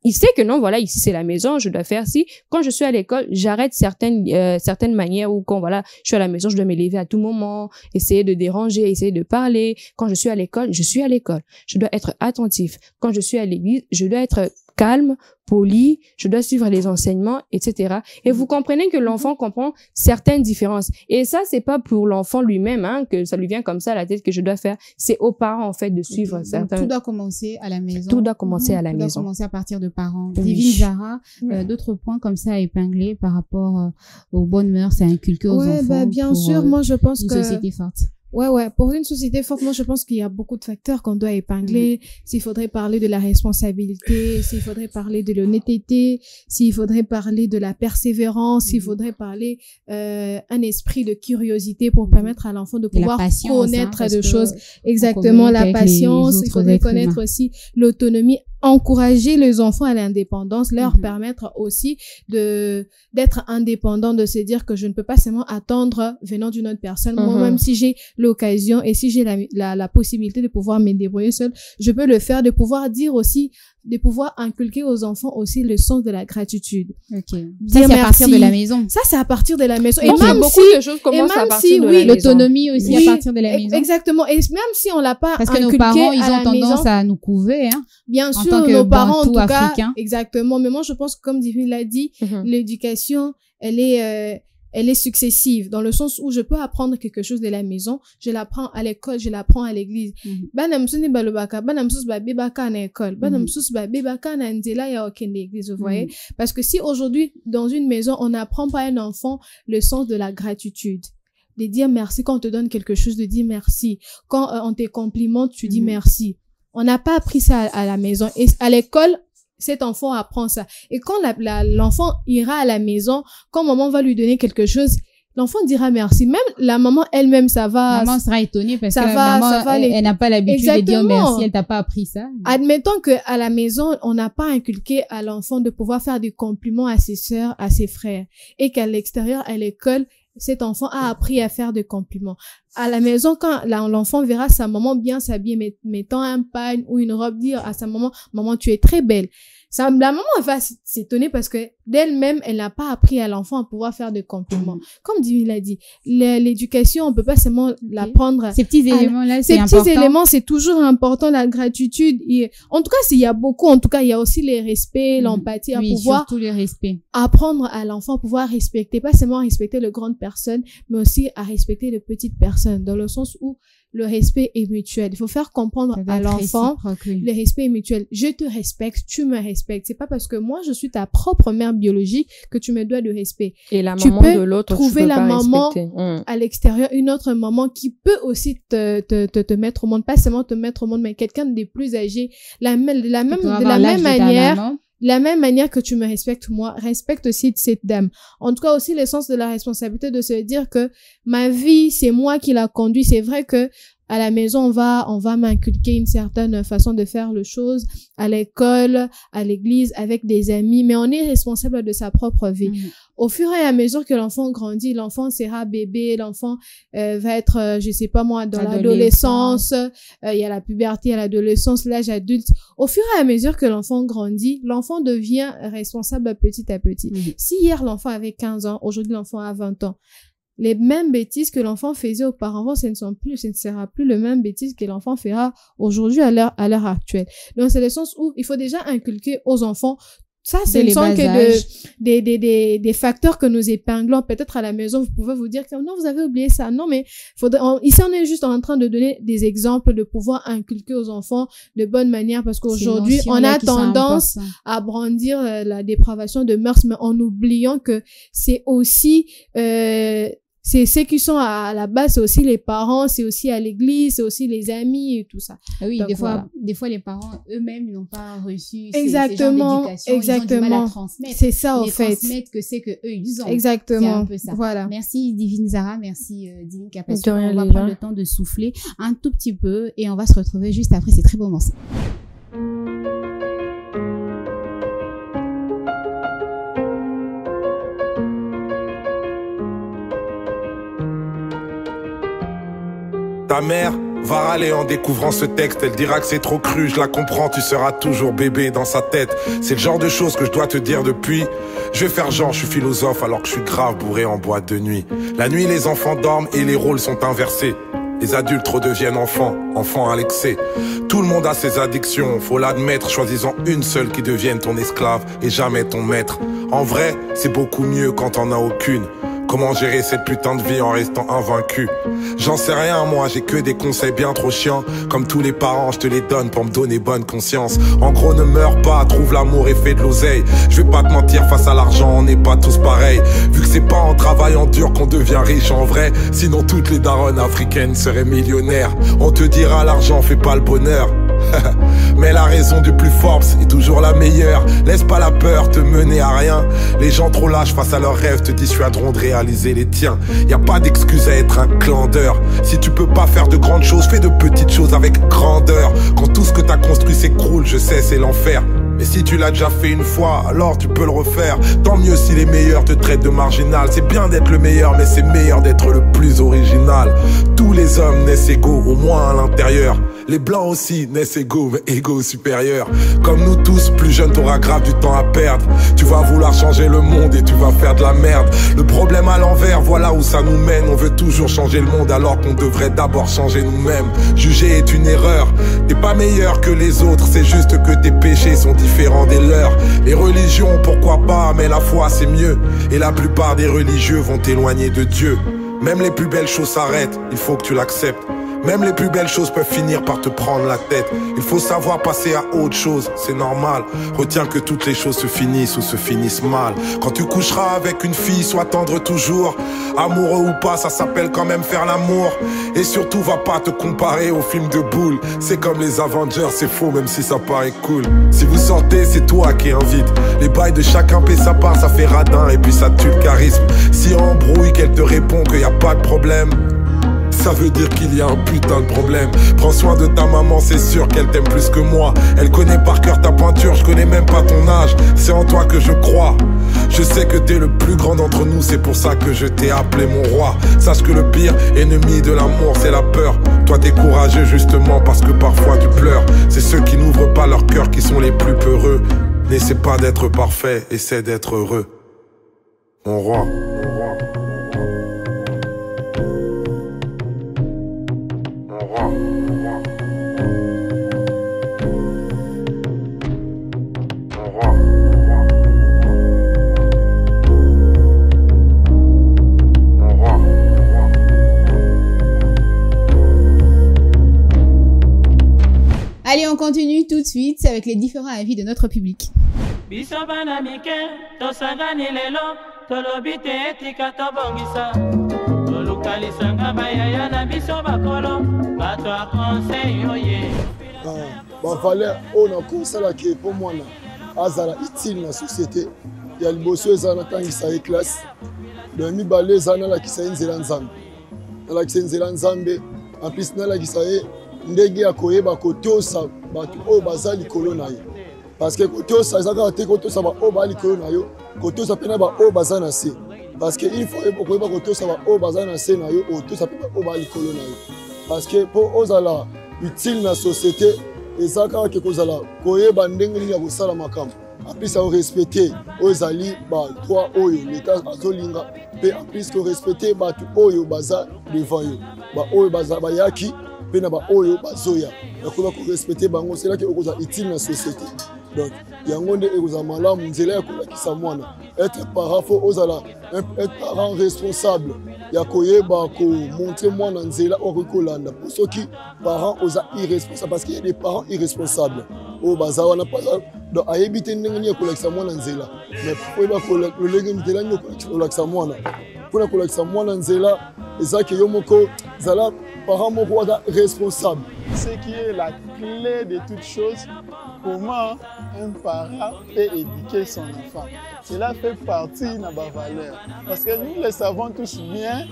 Speaker 4: il sait que non, voilà, ici c'est la maison, je dois faire ci. Quand je suis à l'école, j'arrête certaines manières où quand voilà, je suis à la maison, je dois me lever à tout moment, essayer de déranger, essayer de parler. Quand je suis à l'école, je suis à l'école. Je dois être attentif. Quand je suis à l'église, je dois être calme, poli, je dois suivre les enseignements, etc. Et vous comprenez que l'enfant comprend certaines différences. Et ça, c'est pas pour l'enfant lui-même, hein, que ça lui vient comme ça à la tête que je dois faire. C'est aux parents, en fait, de suivre certains.
Speaker 2: Tout doit commencer à la maison.
Speaker 4: Tout doit commencer à la maison.
Speaker 2: Tout doit commencer à partir de parents.
Speaker 4: Oui.
Speaker 2: Divine Zara, d'autres points comme ça à épingler par rapport aux bonnes mœurs à inculquer aux enfants.
Speaker 5: Bah, bien sûr, moi, je pense que...
Speaker 2: Une société forte.
Speaker 5: Ouais, pour une société forte, moi, je pense qu'il y a beaucoup de facteurs qu'on doit épingler. S'il faudrait parler de la responsabilité, s'il faudrait parler de l'honnêteté, s'il faudrait parler de la persévérance, s'il faudrait parler un esprit de curiosité pour permettre à l'enfant de pouvoir connaître des choses. Exactement, la patience. Il faudrait connaître aussi l'autonomie, encourager les enfants à l'indépendance, leur permettre aussi d'être indépendants, de se dire que je ne peux pas seulement attendre venant d'une autre personne. Moi, même si j'ai l'occasion et si j'ai la possibilité de pouvoir me débrouiller seule, je peux le faire, de pouvoir dire aussi, de pouvoir inculquer aux enfants aussi le sens de la gratitude.
Speaker 2: Ça, c'est à partir de la maison.
Speaker 5: Ça, c'est à partir de la maison.
Speaker 4: Et même beaucoup de choses commencent à partir de la maison.
Speaker 2: L'autonomie aussi à partir de la maison.
Speaker 5: Exactement. Et même si on l'a pas
Speaker 2: parce que nos parents, ils ont tendance à nous couver, hein.
Speaker 5: Bien sûr, nos parents, en tout cas.
Speaker 2: Africain.
Speaker 5: Exactement. Mais moi, je pense que comme Divine l'a dit, l'éducation, elle est successive, dans le sens où je peux apprendre quelque chose de la maison, je l'apprends à l'école, je l'apprends à l'église. Banamsuni balobaka, banamsus ba bebaka na école, banamsus ba bebaka na nzela ya okende église, vous voyez? Parce que si aujourd'hui, dans une maison, on n'apprend pas à un enfant le sens de la gratitude, de dire merci quand on te donne quelque chose, de dire merci. Quand on te complimente, tu dis merci. On n'a pas appris ça à la maison. Et à l'école, cet enfant apprend ça. Et quand l'enfant ira à la maison, quand maman va lui donner quelque chose, l'enfant dira merci. Même la maman elle-même, ça va...
Speaker 2: Maman sera étonnée parce que maman, elle n'a pas l'habitude de dire merci, elle t'a pas appris ça.
Speaker 5: Admettons que à la maison, on n'a pas inculqué à l'enfant de pouvoir faire des compliments à ses sœurs, à ses frères. Et qu'à l'extérieur, à l'école, cet enfant a appris à faire des compliments. À la maison, quand l'enfant verra sa maman bien s'habiller, mettant un pagne ou une robe, dire à sa maman, maman, tu es très belle. La maman va s'étonner parce que d'elle-même, elle n'a pas appris à l'enfant à pouvoir faire des compliments. Comme Divine l'a dit, l'éducation, on peut pas seulement l'apprendre.
Speaker 2: Ces petits éléments-là, c'est
Speaker 5: important. Ces petits éléments, c'est toujours important, la gratitude. En tout cas, s'il y a beaucoup, en tout cas, il y a aussi les respects, l'empathie, à pouvoir
Speaker 2: surtout le respect.
Speaker 5: Apprendre à l'enfant à pouvoir respecter, pas seulement respecter les grandes personnes, mais aussi à respecter les petites personnes, dans le sens où le respect est mutuel. Il faut faire comprendre à l'enfant, le respect est mutuel. Je te respecte, tu me respectes. C'est pas parce que moi, je suis ta propre mère biologique que tu me dois de respect.
Speaker 4: Et la maman de l'autre,
Speaker 5: trouver la maman à l'extérieur, une autre maman qui peut aussi te mettre au monde, pas seulement te mettre au monde, mais quelqu'un de plus âgé. De la même manière que tu me respectes moi, respecte aussi cette dame. En tout cas, aussi le sens de la responsabilité de se dire que ma vie, c'est moi qui la conduis. C'est vrai que à la maison, on va m'inculquer une certaine façon de faire les choses, à l'école, à l'église, avec des amis, mais on est responsable de sa propre vie. Au fur et à mesure que l'enfant grandit, l'enfant sera bébé, l'enfant va être, je sais pas moi, dans l'adolescence, il y a la puberté, il y a l'adolescence, l'âge adulte. Au fur et à mesure que l'enfant grandit, l'enfant devient responsable petit à petit. Si hier l'enfant avait 15 ans, aujourd'hui l'enfant a 20 ans, les mêmes bêtises que l'enfant faisait auparavant, ce ne sera plus le même bêtise que l'enfant fera aujourd'hui à l'heure actuelle. Donc, c'est le sens où il faut déjà inculquer aux enfants Ça, ce ne sont que des facteurs que nous épinglons. Peut-être à la maison, vous pouvez vous dire que non, vous avez oublié ça. Non, mais ici, on est juste en train de donner des exemples, de pouvoir inculquer aux enfants de bonne manière, parce qu'aujourd'hui, on a tendance à brandir la dépravation de mœurs, mais en oubliant que c'est aussi c'est ceux qui sont à la base, c'est aussi les parents, c'est aussi à l'église, c'est aussi les amis et tout ça.
Speaker 2: Oui, donc, des fois, les parents eux-mêmes n'ont pas reçu ces genres d'éducation. Ils ont du mal à transmettre.
Speaker 5: C'est ça, en fait.
Speaker 2: Transmettre que c'est que eux, ils ont.
Speaker 5: Exactement.
Speaker 2: C'est un peu ça.
Speaker 5: Voilà.
Speaker 2: Merci, Divine Zara. Merci, Divine Capacité. On va prendre le temps de souffler un tout petit peu et on va se retrouver juste après ces très beaux morceaux.
Speaker 7: Ta mère va râler en découvrant ce texte. Elle dira que c'est trop cru, je la comprends, tu seras toujours bébé dans sa tête. C'est le genre de choses que je dois te dire depuis. Je vais faire genre, je suis philosophe alors que je suis grave bourré en boîte de nuit. La nuit, les enfants dorment et les rôles sont inversés. Les adultes redeviennent enfants, enfants à l'excès. Tout le monde a ses addictions, faut l'admettre, choisissant une seule qui devienne ton esclave et jamais ton maître. En vrai, c'est beaucoup mieux quand t'en as aucune. Comment gérer cette putain de vie en restant invaincu? J'en sais rien moi, j'ai que des conseils bien trop chiants. Comme tous les parents, je te les donne pour me donner bonne conscience. En gros, ne meurs pas, trouve l'amour et fais de l'oseille. Je vais pas te mentir, face à l'argent, on n'est pas tous pareils. Vu que c'est pas en travaillant dur qu'on devient riche en vrai. Sinon toutes les daronnes africaines seraient millionnaires. On te dira l'argent fait pas le bonheur. Mais la raison du plus fort est toujours la meilleure. Laisse pas la peur te mener à rien. Les gens trop lâches face à leurs rêves te dissuaderont de réaliser les tiens. Y a pas d'excuse à être un clandeur. Si tu peux pas faire de grandes choses, fais de petites choses avec grandeur. Quand tout ce que t'as construit s'écroule, je sais c'est l'enfer. Mais si tu l'as déjà fait une fois, alors tu peux le refaire. Tant mieux si les meilleurs te traitent de marginal. C'est bien d'être le meilleur, mais c'est meilleur d'être le plus original. Tous les hommes naissent égaux, au moins à l'intérieur. Les blancs aussi naissent égaux, mais égaux supérieurs. Comme nous tous, plus jeune t'auras grave du temps à perdre. Tu vas vouloir changer le monde et tu vas faire de la merde. Le problème à l'envers, voilà où ça nous mène. On veut toujours changer le monde alors qu'on devrait d'abord changer nous-mêmes. Juger est une erreur, t'es pas meilleur que les autres. C'est juste que tes péchés sont différents des leurs. Les religions, pourquoi pas, mais la foi c'est mieux. Et la plupart des religieux vont t'éloigner de Dieu. Même les plus belles choses s'arrêtent, il faut que tu l'acceptes. Même les plus belles choses peuvent finir par te prendre la tête. Il faut savoir passer à autre chose, c'est normal. Retiens que toutes les choses se finissent ou se finissent mal. Quand tu coucheras avec une fille, sois tendre toujours. Amoureux ou pas, ça s'appelle quand même faire l'amour. Et surtout, va pas te comparer aux films de boules. C'est comme les Avengers, c'est faux même si ça paraît cool. Si vous sortez, c'est toi qui invite. Les bails de chacun paie sa part, ça fait radin et puis ça tue le charisme. Si embrouille, qu'elle te répond qu'il y a pas de problème, ça veut dire qu'il y a un putain de problème. Prends soin de ta maman, c'est sûr qu'elle t'aime plus que moi. Elle connaît par cœur ta pointure, je connais même pas ton âge. C'est en toi que je crois. Je sais que t'es le plus grand d'entre nous, c'est pour ça que je t'ai appelé mon roi. Sache que le pire ennemi de l'amour, c'est la peur. Toi t'es courageux justement parce que parfois tu pleures. C'est ceux qui n'ouvrent pas leur cœur qui sont les plus peureux. N'essaie pas d'être parfait, essaie d'être heureux. Mon roi.
Speaker 2: Allez, on continue tout de suite avec les différents avis de notre public.
Speaker 8: Valeur on a konsalaki pour moi azala utile na société ya liboso ezana tangisa e classe de mibale ezana la kisa nzela nzambe la kisa nzela nzambe en plus na la kisa e ndenge ya koyeba kotosa bato o bazali likolo na ye parce que kotosa ezaka te kotosa ba o ba likolo na yo kotosa pena ba o bazana se parce que il faut koyeba kotosa ba o bazana se na yo otosa pena o ba likolo na yo parce que pour ozala utile na société ezaka ke kozala koyeba ndenge nini ya kosala makambo apres à respecter ozali ba trois oyo l'état azolinga pe apres que respecter bato oyo baza devant yo ba oyo baza bayaki pe na ba oyo bazoya yakoba ko respecter bango c'est là que okoza utile na société Donc yango nde ekozala malamu nzela ya kolakisa mwana. Être parent faut ozala être parent responsable ya koyeba komontre mwana nzela okoki kolanda. Pour ceux qui parents oza irresponsable parce qu'il y a des parents irresponsables. Oh baza wana pas donc ayebi te ndenge nini kolakisa mwana nzela. Mais koyeba kolenge nzela nini kolakisa mwana. Pour kolakisa mwana nzela ezaki yo moko zala parent moko waza responsable.
Speaker 9: Ce qui est la clé de toute chose, comment un parent peut éduquer son enfant. Cela fait partie de ma valeur. Parce que nous le savons tous bien,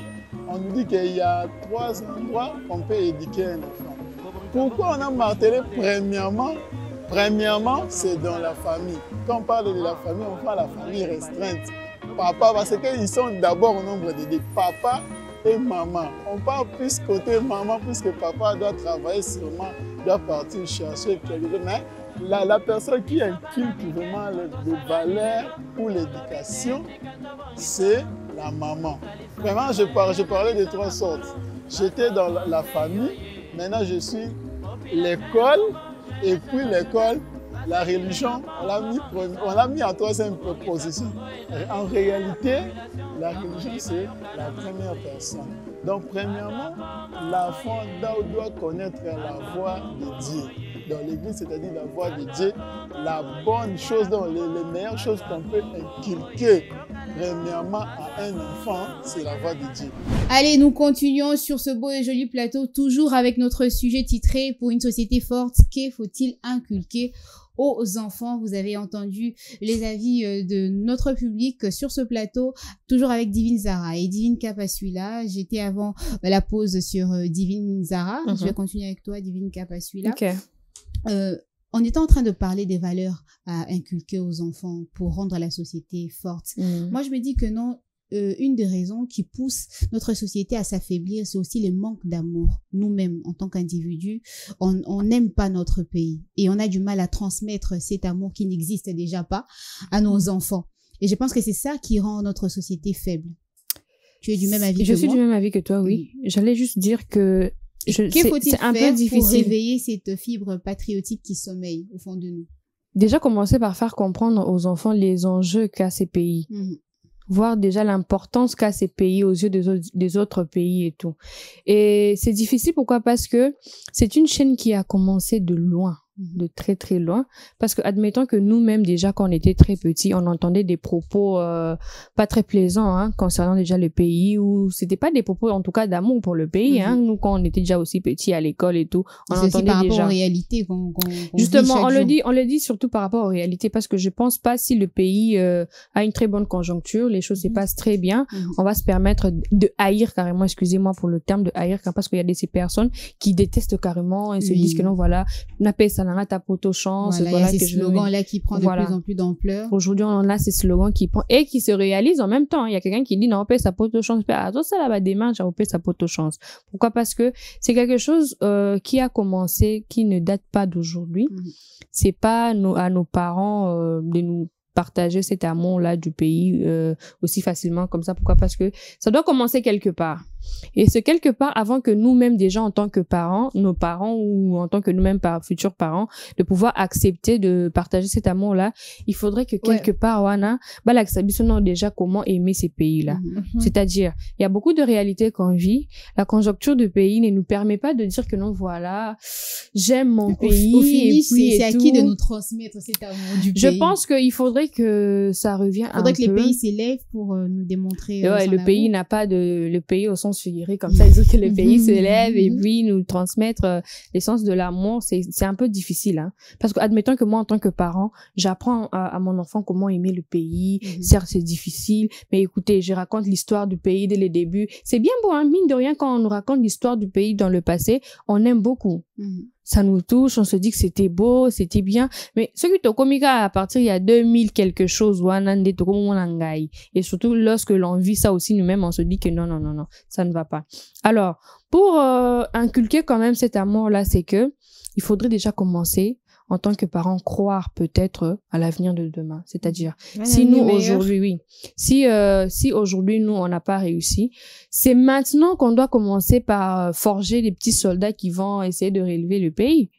Speaker 9: on nous dit qu'il y a 3 endroits qu'on peut éduquer un enfant. Pourquoi on a martelé premièrement? Premièrement, c'est dans la famille. Quand on parle de la famille, on parle de la famille restreinte. Papa, parce qu'ils sont d'abord au nombre de deux. Papa et maman. On parle plus côté maman, puisque papa doit travailler sûrement, doit partir chercher quelque chose. Mais la personne qui inculque vraiment les valeurs pour l'éducation, c'est la maman. Vraiment, je parlais de 3 sortes. J'étais dans la famille, maintenant je suis l'école, et puis l'école, la religion, on l'a mis en 3e position. En réalité, la religion, c'est la première personne. Donc, premièrement, l'enfant doit connaître la voix de Dieu. Dans l'église, c'est-à-dire la voix de Dieu, la bonne chose, les meilleures choses qu'on peut inculquer, premièrement, à un enfant, c'est la voix de Dieu.
Speaker 2: Allez, nous continuons sur ce beau et joli plateau, toujours avec notre sujet titré « Pour une société forte, que faut-il inculquer ?» aux enfants. Vous avez entendu les avis de notre public sur ce plateau, toujours avec Divine Zara et Divine Kapasuila. J'étais avant la pause sur Divine Zara. Je vais continuer avec toi, Divine Kapasuila.
Speaker 4: Ok.
Speaker 2: On était en train de parler des valeurs à inculquer aux enfants pour rendre la société forte. Moi, je me dis que non, une des raisons qui pousse notre société à s'affaiblir, c'est aussi le manque d'amour. Nous-mêmes, en tant qu'individus, on n'aime pas notre pays et on a du mal à transmettre cet amour qui n'existe déjà pas à nos enfants. Et je pense que c'est ça qui rend notre société faible. Tu es du même avis que moi?
Speaker 4: Je suis du même avis que toi, oui. J'allais juste dire que
Speaker 2: que faut-il
Speaker 4: un peu
Speaker 2: faire
Speaker 4: difficile
Speaker 2: pour réveiller cette fibre patriotique qui sommeille au fond de nous?
Speaker 4: Déjà, commencer par faire comprendre aux enfants les enjeux qu'a ces pays. Voir déjà l'importance qu'a ces pays aux yeux des autres pays et tout. Et c'est difficile, pourquoi? Parce que c'est une chaîne qui a commencé de loin, de très très loin. Parce que admettons que nous-mêmes, déjà quand on était très petits, on entendait des propos pas très plaisants concernant déjà le pays, ou c'était pas des propos en tout cas d'amour pour le pays. Nous, quand on était déjà aussi petits à l'école et tout, on entendait déjà. C'est par rapport
Speaker 2: aux réalités qu'on
Speaker 4: justement,
Speaker 2: vit
Speaker 4: on le dit surtout par rapport aux réalités, parce que je pense pas si le pays a une très bonne conjoncture, les choses se passent très bien, on va se permettre de haïr carrément, excusez-moi pour le terme de haïr, parce qu'il y a ces personnes qui détestent carrément et se disent que non, voilà, on appelle ça ta poto chance.
Speaker 2: Voilà, il y a ces slogans-là qui prennent de plus en plus d'ampleur.
Speaker 4: Aujourd'hui, on a ces slogans qui prennent et qui se réalisent en même temps. Il y a quelqu'un qui dit non, on paye sa poto chance. Attends, ça là-bas démarche, on paye sa poto chance. Pourquoi? Parce que c'est quelque chose qui a commencé, qui ne date pas d'aujourd'hui. C'est pas à nos parents de nous partager cet amour-là du pays aussi facilement comme ça. Pourquoi? Parce que ça doit commencer quelque part. Et ce quelque part, avant que nous-mêmes déjà en tant que parents, nos parents ou en tant que nous-mêmes futurs parents, de pouvoir accepter de partager cet amour-là, il faudrait que quelque part, wana, déjà comment aimer ces pays-là. C'est-à-dire, il y a beaucoup de réalités qu'on vit. La conjoncture du pays ne nous permet pas de dire que non, voilà, j'aime mon pays.
Speaker 2: Au finish, c'est à qui de nous transmettre cet amour du pays?
Speaker 4: Je pense qu'il faudrait que ça revienne un peu.
Speaker 2: Il faudrait que les pays s'élèvent pour nous démontrer
Speaker 4: le pays n'a pas de... Le pays au sens figuré comme ça, dire que le pays se lève et puis nous transmettre l'essence de l'amour, c'est un peu difficile. Parce que admettons que moi, en tant que parent, j'apprends à mon enfant comment aimer le pays. Certes, c'est difficile, mais écoutez, je raconte l'histoire du pays dès le début. C'est bien beau, mine de rien, quand on nous raconte l'histoire du pays dans le passé, on aime beaucoup. Ça nous touche, on se dit que c'était beau, c'était bien. Mais ce qui te comica à partir il y a 2000 quelque chose, et surtout lorsque l'on vit ça aussi nous-mêmes, on se dit que non, ça ne va pas. Alors, pour inculquer quand même cet amour-là, c'est que il faudrait déjà commencer en tant que parents, croire peut-être à l'avenir de demain. C'est-à-dire, si nous aujourd'hui, si aujourd'hui nous on n'a pas réussi, c'est maintenant qu'on doit commencer par forger les petits soldats qui vont essayer de relever le pays.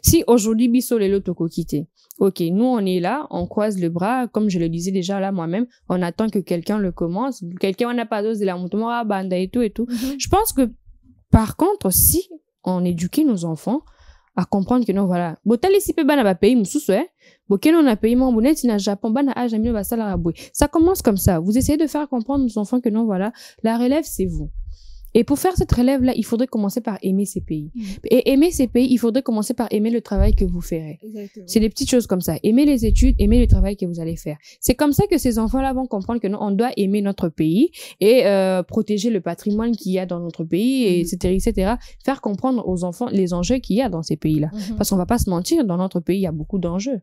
Speaker 4: Si aujourd'hui, biso lelo toko quitté. Ok, nous, on est là, on croise le bras, comme je le disais déjà là moi-même, on attend que quelqu'un le commence. Quelqu'un, on n'a pas d'os de la moutomora, banda et tout et tout. Je pense que, par contre, si on éduquait nos enfants à comprendre que non, voilà, botali si pe bana ba pays mususu, boken on a pays mon bonnet, na Japon, bana a jamais va ça ça commence comme ça. Vous essayez de faire comprendre aux enfants que non, voilà, la relève, c'est vous. Et pour faire cette relève-là, il faudrait commencer par aimer ces pays. Et aimer ces pays, il faudrait commencer par aimer le travail que vous ferez. C'est des petites choses comme ça. Aimer les études, aimer le travail que vous allez faire. C'est comme ça que ces enfants-là vont comprendre que non, on doit aimer notre pays et protéger le patrimoine qu'il y a dans notre pays, et etc., etc. Faire comprendre aux enfants les enjeux qu'il y a dans ces pays-là. Parce qu'on va pas se mentir, dans notre pays, il y a beaucoup d'enjeux.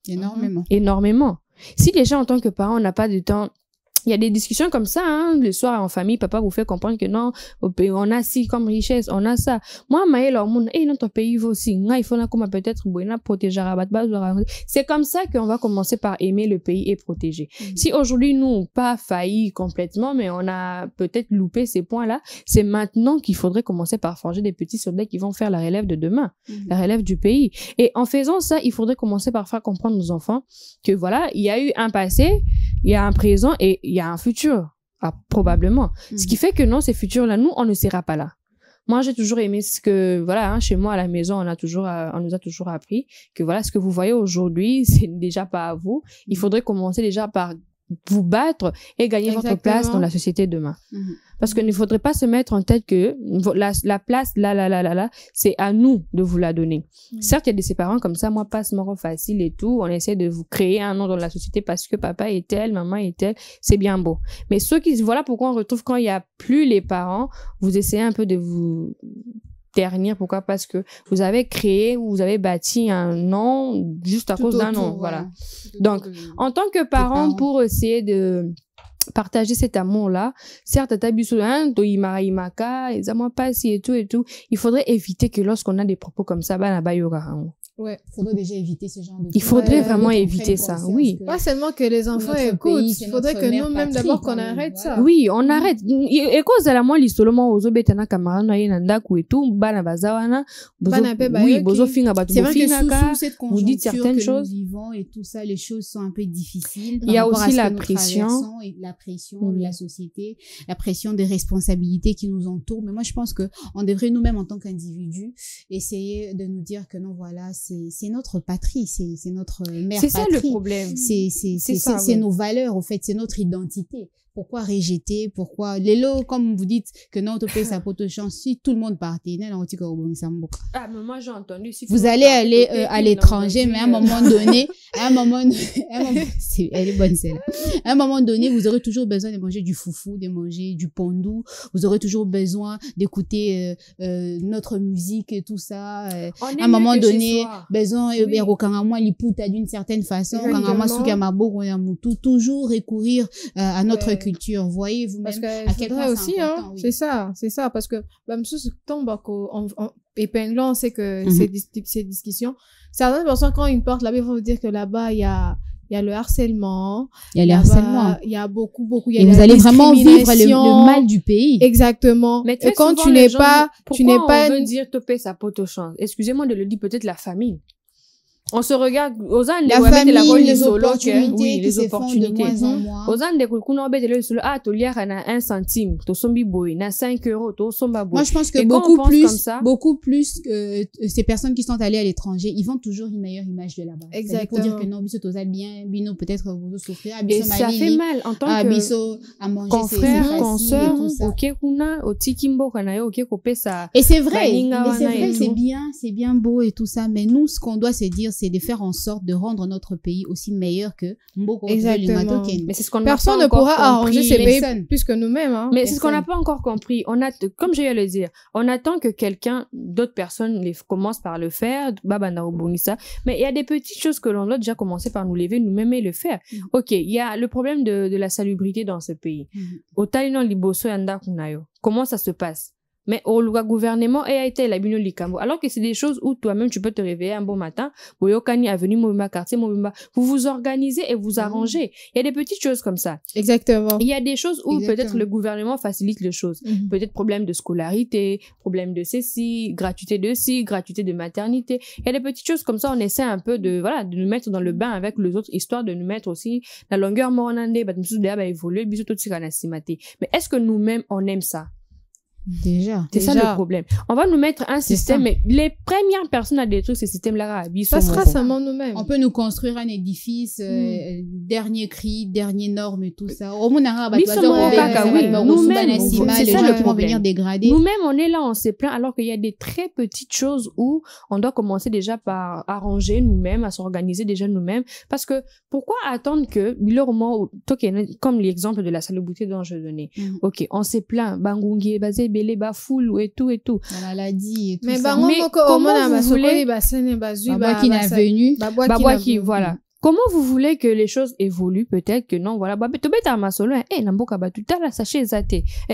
Speaker 2: Énormément.
Speaker 4: Énormément. Si déjà, en tant que parent, on n'a pas de temps... Il y a des discussions comme ça, hein, le soir en famille, papa vous fait comprendre que non, on a ci comme richesse, on a ça. Moi, notre pays va aussi, il faut peut-être protéger. C'est comme ça qu'on va commencer par aimer le pays et protéger. Si aujourd'hui, nous, pas failli complètement, mais on a peut-être loupé ces points-là, c'est maintenant qu'il faudrait commencer par forger des petits soldats qui vont faire la relève de demain, la relève du pays. Et en faisant ça, il faudrait commencer par faire comprendre aux enfants que voilà, il y a eu un passé, il y a un présent et il y a un futur, probablement. Ce qui fait que non, ces futurs-là, nous, on ne sera pas là. Moi, j'ai toujours aimé ce que, voilà, hein, chez moi, à la maison, on nous a toujours appris que voilà, ce que vous voyez aujourd'hui, c'est déjà pas à vous. Il faudrait commencer déjà par vous battre et gagner votre place dans la société demain. Parce qu'il ne faudrait pas se mettre en tête que la place, là, c'est à nous de vous la donner. Certes, il y a des parents comme ça, moi, passe mon facile et tout. On essaie de vous créer un nom dans la société parce que papa est tel, maman est tel. C'est bien beau. Mais voilà pourquoi on retrouve quand il n'y a plus les parents, vous essayez un peu de vous ternir. Pourquoi? Parce que vous avez créé ou vous avez bâti un nom juste à cause d'un nom. Voilà. Donc, en tant que parent, pour essayer de partager cet amour-là, certes, il faudrait éviter que lorsqu'on a des propos comme ça,
Speaker 2: ouais, faudrait déjà éviter ce genre de...
Speaker 4: Il faudrait vraiment éviter ça, oui.
Speaker 5: Pas seulement que les enfants écoutent, il faudrait que nous-mêmes d'abord qu'on arrête ça.
Speaker 4: Oui, on arrête. Et cause de la moi, l'histoire, aux obétana camarades, nandaku et tout, bana bazawana, oui, bozo finga batu.
Speaker 2: C'est vrai que sous cette conjoncture que nous vivons et tout ça, les choses sont un peu difficiles.
Speaker 4: Il y a aussi la pression.
Speaker 2: La pression de la société, la pression des responsabilités qui nous entourent. Mais moi, je pense que on devrait nous-mêmes, en tant qu'individus, essayer de nous dire que non, voilà, c'est notre patrie, c'est notre mère patrie.
Speaker 4: C'est ça le problème.
Speaker 2: C'est nos valeurs, au fait, c'est notre identité. Pourquoi rejeter? Pourquoi les lots, comme vous dites que non, tu sa pote chance, si tout le monde partait,
Speaker 4: ah, mais moi j'ai entendu. Si
Speaker 2: vous allez aller à l'étranger, mais à un moment donné, elle est bonne celle. À un moment donné, vous aurez toujours besoin de manger du foufou, de manger du pondou. Vous aurez toujours besoin d'écouter notre musique et tout ça. À un moment donné, besoin d'une certaine façon, toujours recourir à notre culture. Voyez vous-même à quel point
Speaker 5: aussi, c'est important. Hein, c'est ça, parce que même si tombe en épinglant, c'est que ces discussions, certaines personnes quand ils portent là-bas, ils vont vous dire que là-bas il y a le harcèlement.
Speaker 2: Il y a le harcèlement.
Speaker 5: Il y a beaucoup.
Speaker 2: Et vous allez vraiment vivre le mal du pays.
Speaker 5: Exactement.
Speaker 4: Mais
Speaker 5: et quand tu n'es pas,
Speaker 4: on veut dire topé sa pote au champ. Excusez-moi de le dire, peut-être la famille. On se regarde aux ânes
Speaker 2: la famille, les opportunités,
Speaker 4: oui, les
Speaker 2: opportunités.
Speaker 4: Aux ânes des kuna obé de solo to liara na 1 centime, to sombi boy na 5 euros, to somba boy.
Speaker 2: Moi je pense que beaucoup plus que ces personnes qui sont allées à l'étranger, ils vendent toujours une meilleure image de là-bas.
Speaker 5: Exactement.
Speaker 2: Pour dire que non, biso toza bien, bino peut-être vous souffrir,
Speaker 4: et ça fait mal en tant que
Speaker 2: biso à manger,
Speaker 4: confrère, consoeur, OK kuna, o tikimbo kana yo OK kopé ça.
Speaker 2: Et c'est vrai, c'est bien beau et tout ça, mais nous ce qu'on doit se dire c'est de faire en sorte de rendre notre pays aussi meilleur que Mboko.
Speaker 5: Exactement.
Speaker 4: Mais c'est ce qu'on
Speaker 5: personne ne pourra arranger ces pays plus que nous-mêmes. Hein.
Speaker 4: Mais c'est ce qu'on n'a pas encore compris. Comme je viens de le dire, on attend que d'autres personnes commencent par le faire. Mais il y a des petites choses que l'on doit déjà commencer par nous lever, nous-mêmes et le faire. Ok, il y a le problème de la salubrité dans ce pays. Comment ça se passe? Mais au gouvernement, a été la bino likambo. Alors que c'est des choses où toi-même, tu peux te réveiller un bon matin, boyokani avenue Mobimba, quartier Mobimba, vous vous organisez et vous arrangez. Il y a des petites choses comme ça.
Speaker 5: Exactement.
Speaker 4: Il y a des choses où peut-être le gouvernement facilite les choses. Peut-être problème de scolarité, problème de ceci, gratuité de ci, gratuité de maternité. Il y a des petites choses comme ça, on essaie un peu de, voilà, de nous mettre dans le bain avec les autres, histoire de nous mettre aussi la longueur mornande, évoluer, mais est-ce que nous-mêmes, on aime ça?
Speaker 2: Déjà.
Speaker 4: C'est ça le problème. On va nous mettre un système, mais les premières personnes à détruire ce système-là,
Speaker 5: ça sera seulement nous-mêmes.
Speaker 2: On peut nous construire un édifice, dernier cri, dernier norme et tout ça. Nous-mêmes, c'est ça le problème.
Speaker 4: Nous-mêmes, on est là, on s'est plaint, alors qu'il y a des très petites choses où on doit commencer déjà par arranger nous-mêmes, à s'organiser déjà nous-mêmes. Parce que, pourquoi attendre que, comme l'exemple de la salubrité dont je donnais, ok, on s'est plaint, bangungi, basé, les bafoul et tout.
Speaker 2: La maladie et tout
Speaker 4: mais
Speaker 2: ça.
Speaker 4: Mais comment vous voulez... Voilà. Comment vous voulez que les choses évoluent? Peut-être que non, voilà.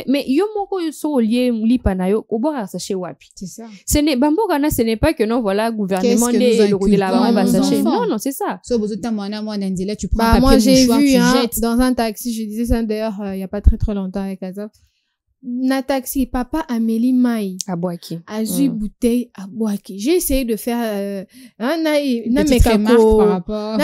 Speaker 4: Mais yo moko so lié li panayo obora sachet wapi.
Speaker 2: C'est ça.
Speaker 4: Ce n'est pas que non, voilà, gouvernement de la va sachet. Non, c'est ça.
Speaker 2: Tu prends
Speaker 5: moi j'ai vu dans un taxi, je disais ça d'ailleurs il y a pas très longtemps avec Azaf. Na taxi, papa Amélie Maï.
Speaker 4: À Boaki.
Speaker 5: Azu bouteille à Boaki. J'ai essayé de faire,
Speaker 2: remarque par rapport.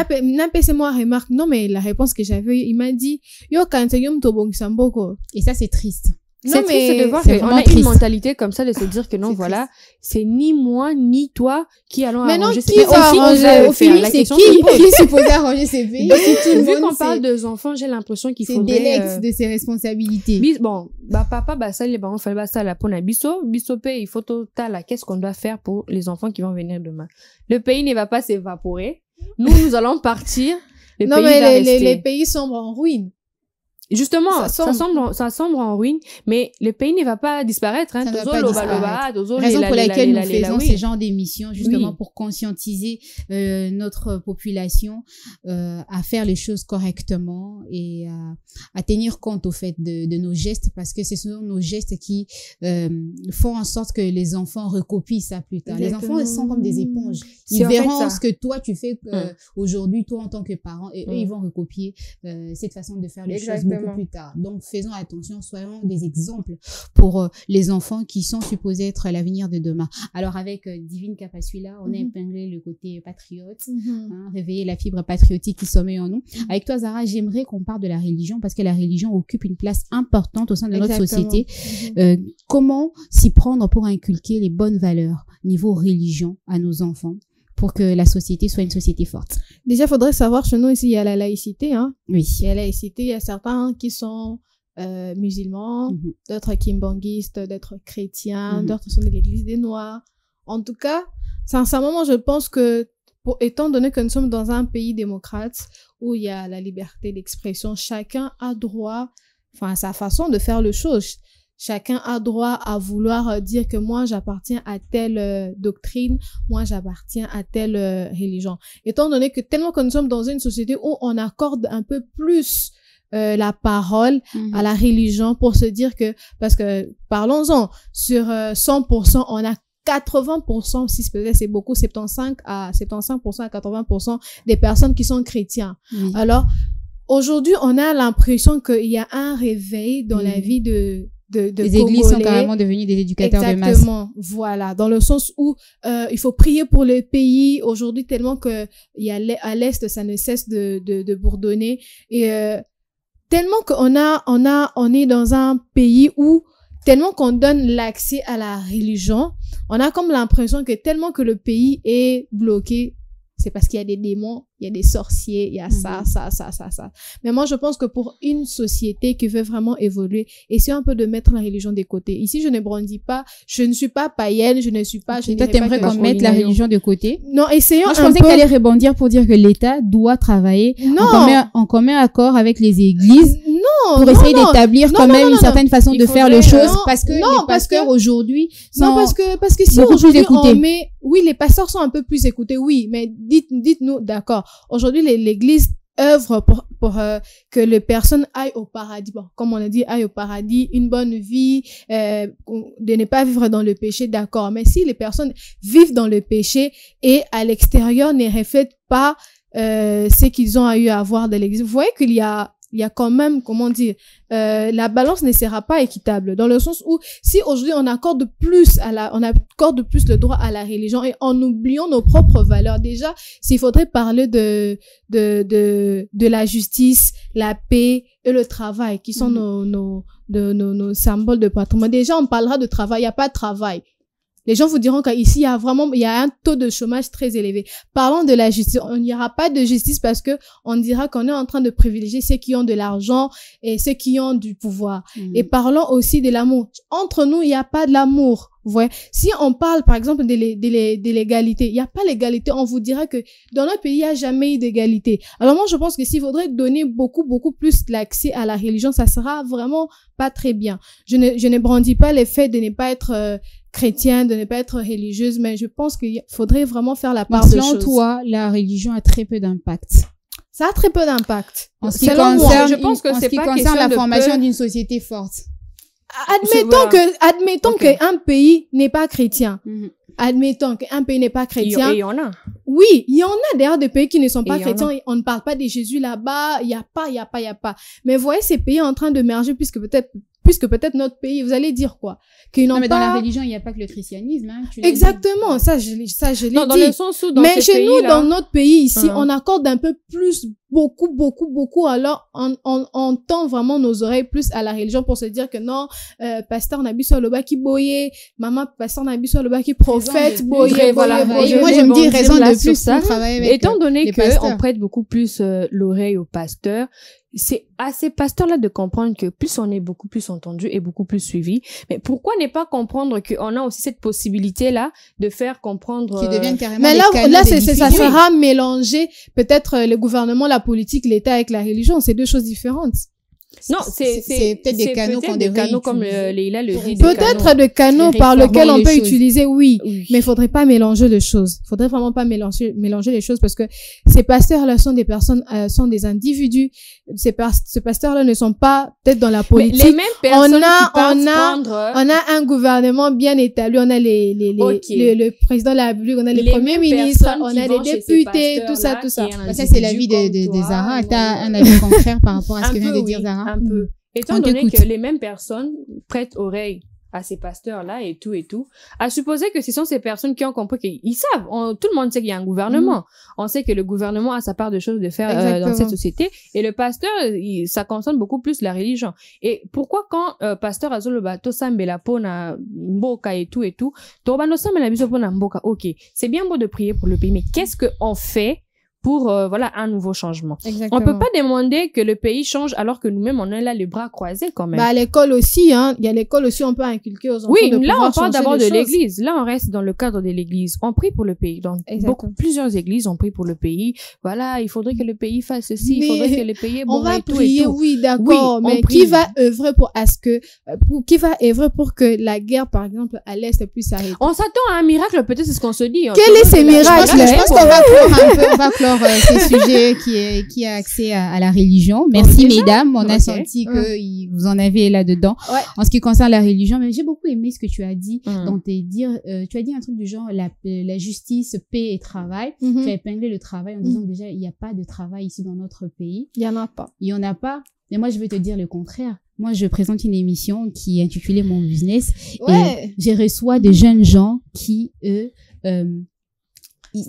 Speaker 5: Moi remarque. Non, mais la réponse que j'avais, il m'a dit, yo, quand yom tobong samboko.
Speaker 2: Et ça, c'est triste.
Speaker 4: C'est triste de voir qu'on a une mentalité comme ça de se dire que non, voilà, c'est ni moi, ni toi qui allons arranger ces pays.
Speaker 2: Au final, c'est qui est supposé arranger ces pays?
Speaker 4: Vu qu'on parle de enfants, j'ai l'impression qu'il faudrait...
Speaker 2: C'est délecte de ses responsabilités.
Speaker 4: Bon, papa, ça, les parents, fallait ça, la pona biso, il faut total, qu'est-ce qu'on doit faire pour les enfants qui vont venir demain? Le pays ne va pas s'évaporer. Nous allons partir.
Speaker 5: Les pays sombrent en ruine.
Speaker 4: Justement, ça sombre en ruine, mais le pays ne va pas disparaître, hein.
Speaker 2: Raison pour laquelle nous faisons ces genres d'émissions, justement, pour conscientiser, notre population, à faire les choses correctement et à tenir compte, au fait, de nos gestes, parce que ce sont nos gestes qui, font en sorte que les enfants recopient ça plus tard.
Speaker 5: Exactement.
Speaker 2: Les enfants, ils sont comme des éponges. Ils verront ce que toi, tu fais, aujourd'hui, toi, en tant que parent, et eux, ils vont recopier, cette façon de faire les choses beaucoup plus tard. Donc, faisons attention, soyons des exemples pour les enfants qui sont supposés être l'avenir de demain. Alors, avec Divine Kapasula, on a épinglé le côté patriote, réveiller la fibre patriotique qui sommeille en nous. Avec toi, Zara, j'aimerais qu'on parle de la religion, parce que la religion occupe une place importante au sein de notre société. Comment s'y prendre pour inculquer les bonnes valeurs niveau religion à nos enfants, pour que la société soit une société forte?
Speaker 5: Déjà, il faudrait savoir, chez nous, ici, il y a la laïcité, hein.
Speaker 2: Oui.
Speaker 5: Il y a la laïcité, il y a certains qui sont musulmans, d'autres kimbanguistes, d'autres chrétiens, d'autres sont de l'église des Noirs. En tout cas, sincèrement, je pense que, étant donné que nous sommes dans un pays démocrate, où il y a la liberté d'expression, chacun a droit, à sa façon de faire les choses. Chacun a droit à vouloir dire que moi, j'appartiens à telle doctrine, moi, j'appartiens à telle religion. Étant donné que tellement que nous sommes dans une société où on accorde un peu plus la parole à la religion, pour se dire que, parce que, parlons-en, sur 100%, on a 80%, si peut-être c'est beaucoup, 75% à 80% des personnes qui sont chrétiens. Alors, aujourd'hui, on a l'impression qu'il y a un réveil dans la vie les
Speaker 2: églises sont carrément devenues des éducateurs de masse.
Speaker 5: Exactement, voilà, dans le sens où il faut prier pour le pays aujourd'hui, tellement que à l'est ça ne cesse de bourdonner, et tellement qu'on est dans un pays où tellement qu'on donne l'accès à la religion, on a comme l'impression que tellement que le pays est bloqué, c'est parce qu'il y a des démons, il y a des sorciers, il y a ça. Mais moi, je pense que pour une société qui veut vraiment évoluer, essayons un peu de mettre la religion de côté. Ici, je ne brandis pas, je ne suis pas païenne, je ne suis pas...
Speaker 2: Toi, t'aimerais qu'on mette la religion de côté?
Speaker 5: Non, essayons un peu...
Speaker 2: Moi, je pensais que t'allais rebondir pour dire que l'État doit travailler en commun accord avec les églises pour essayer d'établir quand même une certaine façon de faire les choses, parce que les pasteurs aujourd'hui sont...
Speaker 5: Non, parce que si aujourd'hui on met... Oui, les pasteurs sont un peu plus écoutés, oui, mais dites-nous, d'accord. Aujourd'hui, l'église œuvrent pour que les personnes aillent au paradis. Bon, comme on a dit, aillent au paradis, une bonne vie, de ne pas vivre dans le péché, d'accord. Mais si les personnes vivent dans le péché et à l'extérieur ne reflètent pas ce qu'ils ont eu à voir de l'église, vous voyez qu'il y a quand même, comment dire, la balance ne sera pas équitable, dans le sens où si aujourd'hui on accorde plus le droit à la religion et en oubliant nos propres valeurs, déjà, s'il faudrait parler de la justice, la paix et le travail, qui sont nos symboles de patrimoine. Déjà, on parlera de travail, il n'y a pas de travail. Les gens vous diront qu'ici, il y a un taux de chômage très élevé. Parlons de la justice. Il n'y aura pas de justice parce que on dira qu'on est en train de privilégier ceux qui ont de l'argent et ceux qui ont du pouvoir. Et parlons aussi de l'amour. Entre nous, il n'y a pas de l'amour. Vous voyez, si on parle, par exemple, de l'égalité, il n'y a pas l'égalité, on vous dira que dans notre pays, il n'y a jamais eu d'égalité. Alors moi, je pense que s'il faudrait donner beaucoup plus l'accès à la religion, ça sera vraiment pas très bien. Je ne brandis pas le fait de ne pas être chrétien, de ne pas être religieuse, mais je pense qu'il faudrait vraiment faire la part des choses.
Speaker 2: Selon toi, la religion a très peu d'impact.
Speaker 5: Ça a très peu d'impact.
Speaker 2: En ce qui concerne la formation d'une société forte.
Speaker 5: Admettons qu'un pays n'est pas chrétien. Admettons qu'un pays n'est pas chrétien.
Speaker 4: Il y en a.
Speaker 5: Oui, il y en a d'ailleurs des pays qui ne sont pas chrétiens. On ne parle pas de Jésus là-bas. Il y a pas. Mais vous voyez ces pays en train de merger puisque peut-être notre pays, vous allez dire quoi?
Speaker 2: Non, mais dans la religion, il n'y a pas que le christianisme, hein.
Speaker 5: Exactement, ça je l'ai dit.
Speaker 4: Dans le sens où
Speaker 5: mais chez nous, dans notre pays ici, on accorde un peu plus, beaucoup, alors on tend vraiment nos oreilles plus à la religion pour se dire que non, pasteur Nabiso Loba qui boyé, maman, pasteur Nabiso Loba qui prophète, boyé, voilà.
Speaker 2: Moi, je me dis raison de plus
Speaker 4: ça.
Speaker 2: Travailler avec
Speaker 4: étant donné qu'on prête beaucoup plus l'oreille aux pasteurs, c'est à ces pasteurs-là de comprendre que plus on est beaucoup plus entendu et beaucoup plus suivi. Mais pourquoi ne pas comprendre qu'on a aussi cette possibilité-là de faire comprendre...
Speaker 2: Qui deviennent carrément
Speaker 5: mais là ça sera mélangé, peut-être le gouvernement, la politique, l'État avec la religion, c'est deux choses différentes.
Speaker 2: Non, c'est peut-être des canaux qu'on devrait utiliser.
Speaker 4: Comme Leïla le dit.
Speaker 5: Peut-être des canaux par lesquels on peut utiliser, oui. Mais il faudrait pas mélanger les choses. Il faudrait vraiment pas mélanger les choses parce que ces pasteurs-là sont des personnes, sont des individus. Ces pasteurs-là ne sont pas peut-être dans la politique.
Speaker 4: Les mêmes personnes
Speaker 5: on a un gouvernement bien établi. On a le président de la République, on a les premiers ministres, on a les députés, tout ça.
Speaker 2: Ça, c'est l'avis de Zara. T'as un avis contraire par rapport à ce que vient de dire Zara?
Speaker 4: Un peu. Étant donné que les mêmes personnes prêtent oreille à ces pasteurs-là et tout, à supposer que ce sont ces personnes qui ont compris qu'ils savent. Tout le monde sait qu'il y a un gouvernement. On sait que le gouvernement a sa part de choses de faire dans cette société. Et le pasteur, ça concerne beaucoup plus la religion. Et pourquoi quand pasteur Azoloba, Tosambela Pona, Mboka et tout, Tobano Sambela Biso Pona Mboka, ok, c'est bien beau de prier pour le pays, mais qu'est-ce qu'on fait pour voilà un nouveau changement.
Speaker 5: Exactement.
Speaker 4: On peut pas demander que le pays change alors que nous-mêmes on est là les bras croisés quand même.
Speaker 5: Bah à l'école aussi il y a l'école aussi, on peut inculquer aux enfants.
Speaker 4: Oui, là on parle d'abord de l'église. Là on reste dans le cadre de l'église. On prie pour le pays. Donc plusieurs églises ont prié pour le pays. Voilà, il faudrait que le pays fasse ceci, il faudrait que le pays
Speaker 5: on va prier, oui, d'accord, mais qui va œuvrer pour que la guerre par exemple à l'est puisse s'arrêter?
Speaker 4: On s'attend à un miracle, peut-être c'est ce qu'on se dit.
Speaker 5: Quel est ce miracle?
Speaker 2: Je pense qu'on va clore ce sujet qui a accès à la religion. Merci mesdames, on a senti que vous en avez là-dedans. Ouais. En ce qui concerne la religion, mais j'ai beaucoup aimé ce que tu as dit dans tes dires. Tu as dit un truc du genre la justice, paix et travail. Tu as épinglé le travail en disant que déjà il n'y a pas de travail ici dans notre pays.
Speaker 5: Il y en a pas.
Speaker 2: Mais moi je veux te dire le contraire. Moi, je présente une émission qui est intitulée Mon Business. Et je reçois des jeunes gens qui, eux,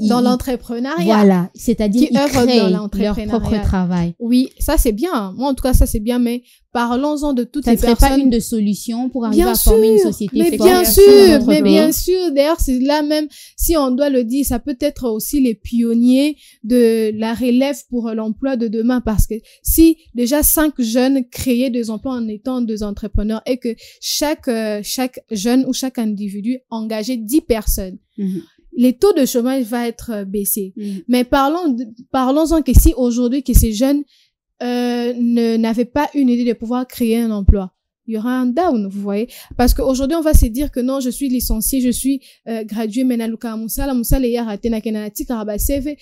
Speaker 5: dans l'entrepreneuriat.
Speaker 2: Voilà. C'est-à-dire, ils créent leur propre travail.
Speaker 5: Oui, ça c'est bien. Moi, en tout cas, ça c'est bien, mais parlons-en de toutes ces personnes.
Speaker 2: Ça serait pas une de solutions pour arriver à former une société
Speaker 5: forte. Bien sûr. D'ailleurs, c'est là même, si on doit le dire, ça peut être aussi les pionniers de la relève pour l'emploi de demain, parce que si déjà 5 jeunes créaient des emplois en étant des entrepreneurs et que chaque jeune ou chaque individu engageait 10 personnes, les taux de chômage va être baissés. Mais parlons-en que si aujourd'hui que ces jeunes n'avaient pas une idée de pouvoir créer un emploi, il y aura un down, vous voyez. Parce qu'aujourd'hui, on va se dire que non, je suis licencié, je suis gradué, mais naluka musala ya raté na kenati karaba CV,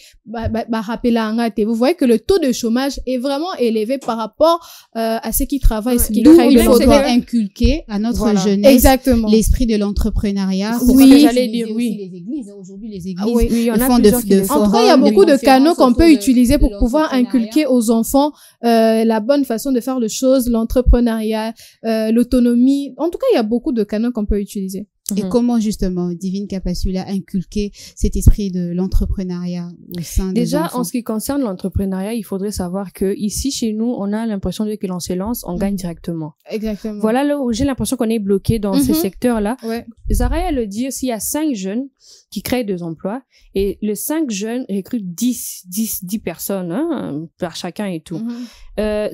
Speaker 5: rappela angate. Vous voyez que le taux de chômage est vraiment élevé par rapport à ceux qui travaillent, ce qui créent.
Speaker 2: Il faudra inculquer à notre jeunesse l'esprit de l'entrepreneuriat.
Speaker 4: Oui, j'allais dire
Speaker 2: oui. Les églises, aujourd'hui, les églises
Speaker 4: il y en a
Speaker 2: font
Speaker 4: de
Speaker 5: en tout cas, il y a beaucoup de canaux qu'on peut utiliser pour pouvoir inculquer aux enfants la bonne façon de faire les choses, l'entrepreneuriat, l'autonomie. En tout cas, il y a beaucoup de canaux qu'on peut utiliser.
Speaker 2: Et comment justement Divine Kapasula a inculqué cet esprit de l'entrepreneuriat au sein des enfants?
Speaker 4: Déjà, en ce qui concerne l'entrepreneuriat, il faudrait savoir que ici, chez nous, on a l'impression que l'on se lance, on gagne directement.
Speaker 5: Exactement.
Speaker 4: Voilà là où j'ai l'impression qu'on est bloqué dans ces secteurs-là.
Speaker 5: Ouais.
Speaker 4: Zahra le dire, s'il y a 5 jeunes qui créent 2 emplois et les 5 jeunes recrutent 10 personnes par chacun et tout,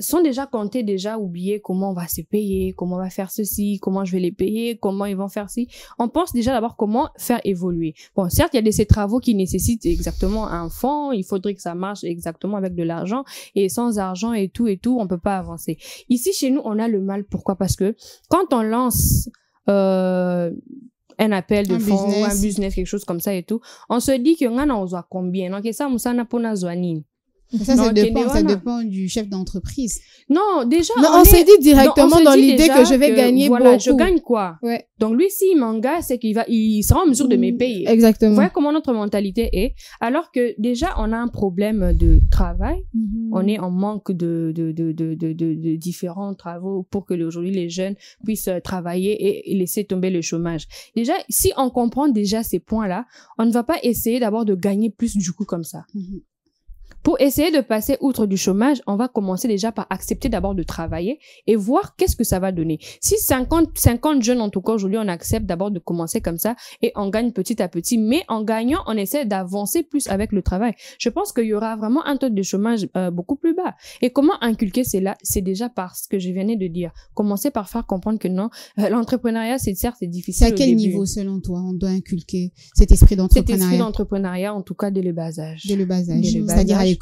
Speaker 4: sont déjà comptés, déjà oubliés comment on va se payer, comment on va faire ceci, comment je vais les payer, comment ils vont faire ci. On pense déjà d'abord comment faire évoluer. Bon, certes, il y a ces travaux qui nécessitent exactement un fonds, il faudrait que ça marche exactement avec de l'argent, et sans argent et tout, on peut pas avancer. Ici, chez nous, on a le mal. Pourquoi? Parce que quand on lance un appel de fonds ou un business, quelque chose comme ça et tout, on se dit que on doit combien? Donc, ça, on n'a zoani.
Speaker 2: Ça dépend du chef d'entreprise.
Speaker 4: Non, déjà.
Speaker 5: Non, on s'est dit directement dans l'idée que je vais gagner beaucoup.
Speaker 4: Voilà, je gagne quoi?
Speaker 5: Ouais.
Speaker 4: Donc, lui, s'il m'engage, c'est il sera en mesure de me payer.
Speaker 5: Exactement.
Speaker 4: Vous voyez comment notre mentalité est? Alors que, déjà, on a un problème de travail. On est en manque de différents travaux pour que aujourd'hui les jeunes puissent travailler et laisser tomber le chômage. Déjà, si on comprend déjà ces points-là, on ne va pas essayer d'abord de gagner plus du coup comme ça. Pour essayer de passer outre du chômage, on va commencer déjà par accepter d'abord de travailler et voir qu'est-ce que ça va donner. Si 50 jeunes, en tout cas, aujourd'hui, on accepte d'abord de commencer comme ça et on gagne petit à petit, mais en gagnant, on essaie d'avancer plus avec le travail. Je pense qu'il y aura vraiment un taux de chômage beaucoup plus bas. Et comment inculquer cela? C'est déjà par ce que je venais de dire. Commencer par faire comprendre que non, l'entrepreneuriat, c'est difficile.
Speaker 2: C'est à quel niveau, selon toi, on doit inculquer cet esprit d'entrepreneuriat?
Speaker 4: Cet esprit d'entrepreneuriat, en tout cas, dès le bas âge.
Speaker 2: Dès le bas âge. C'est-à-dire à l'école.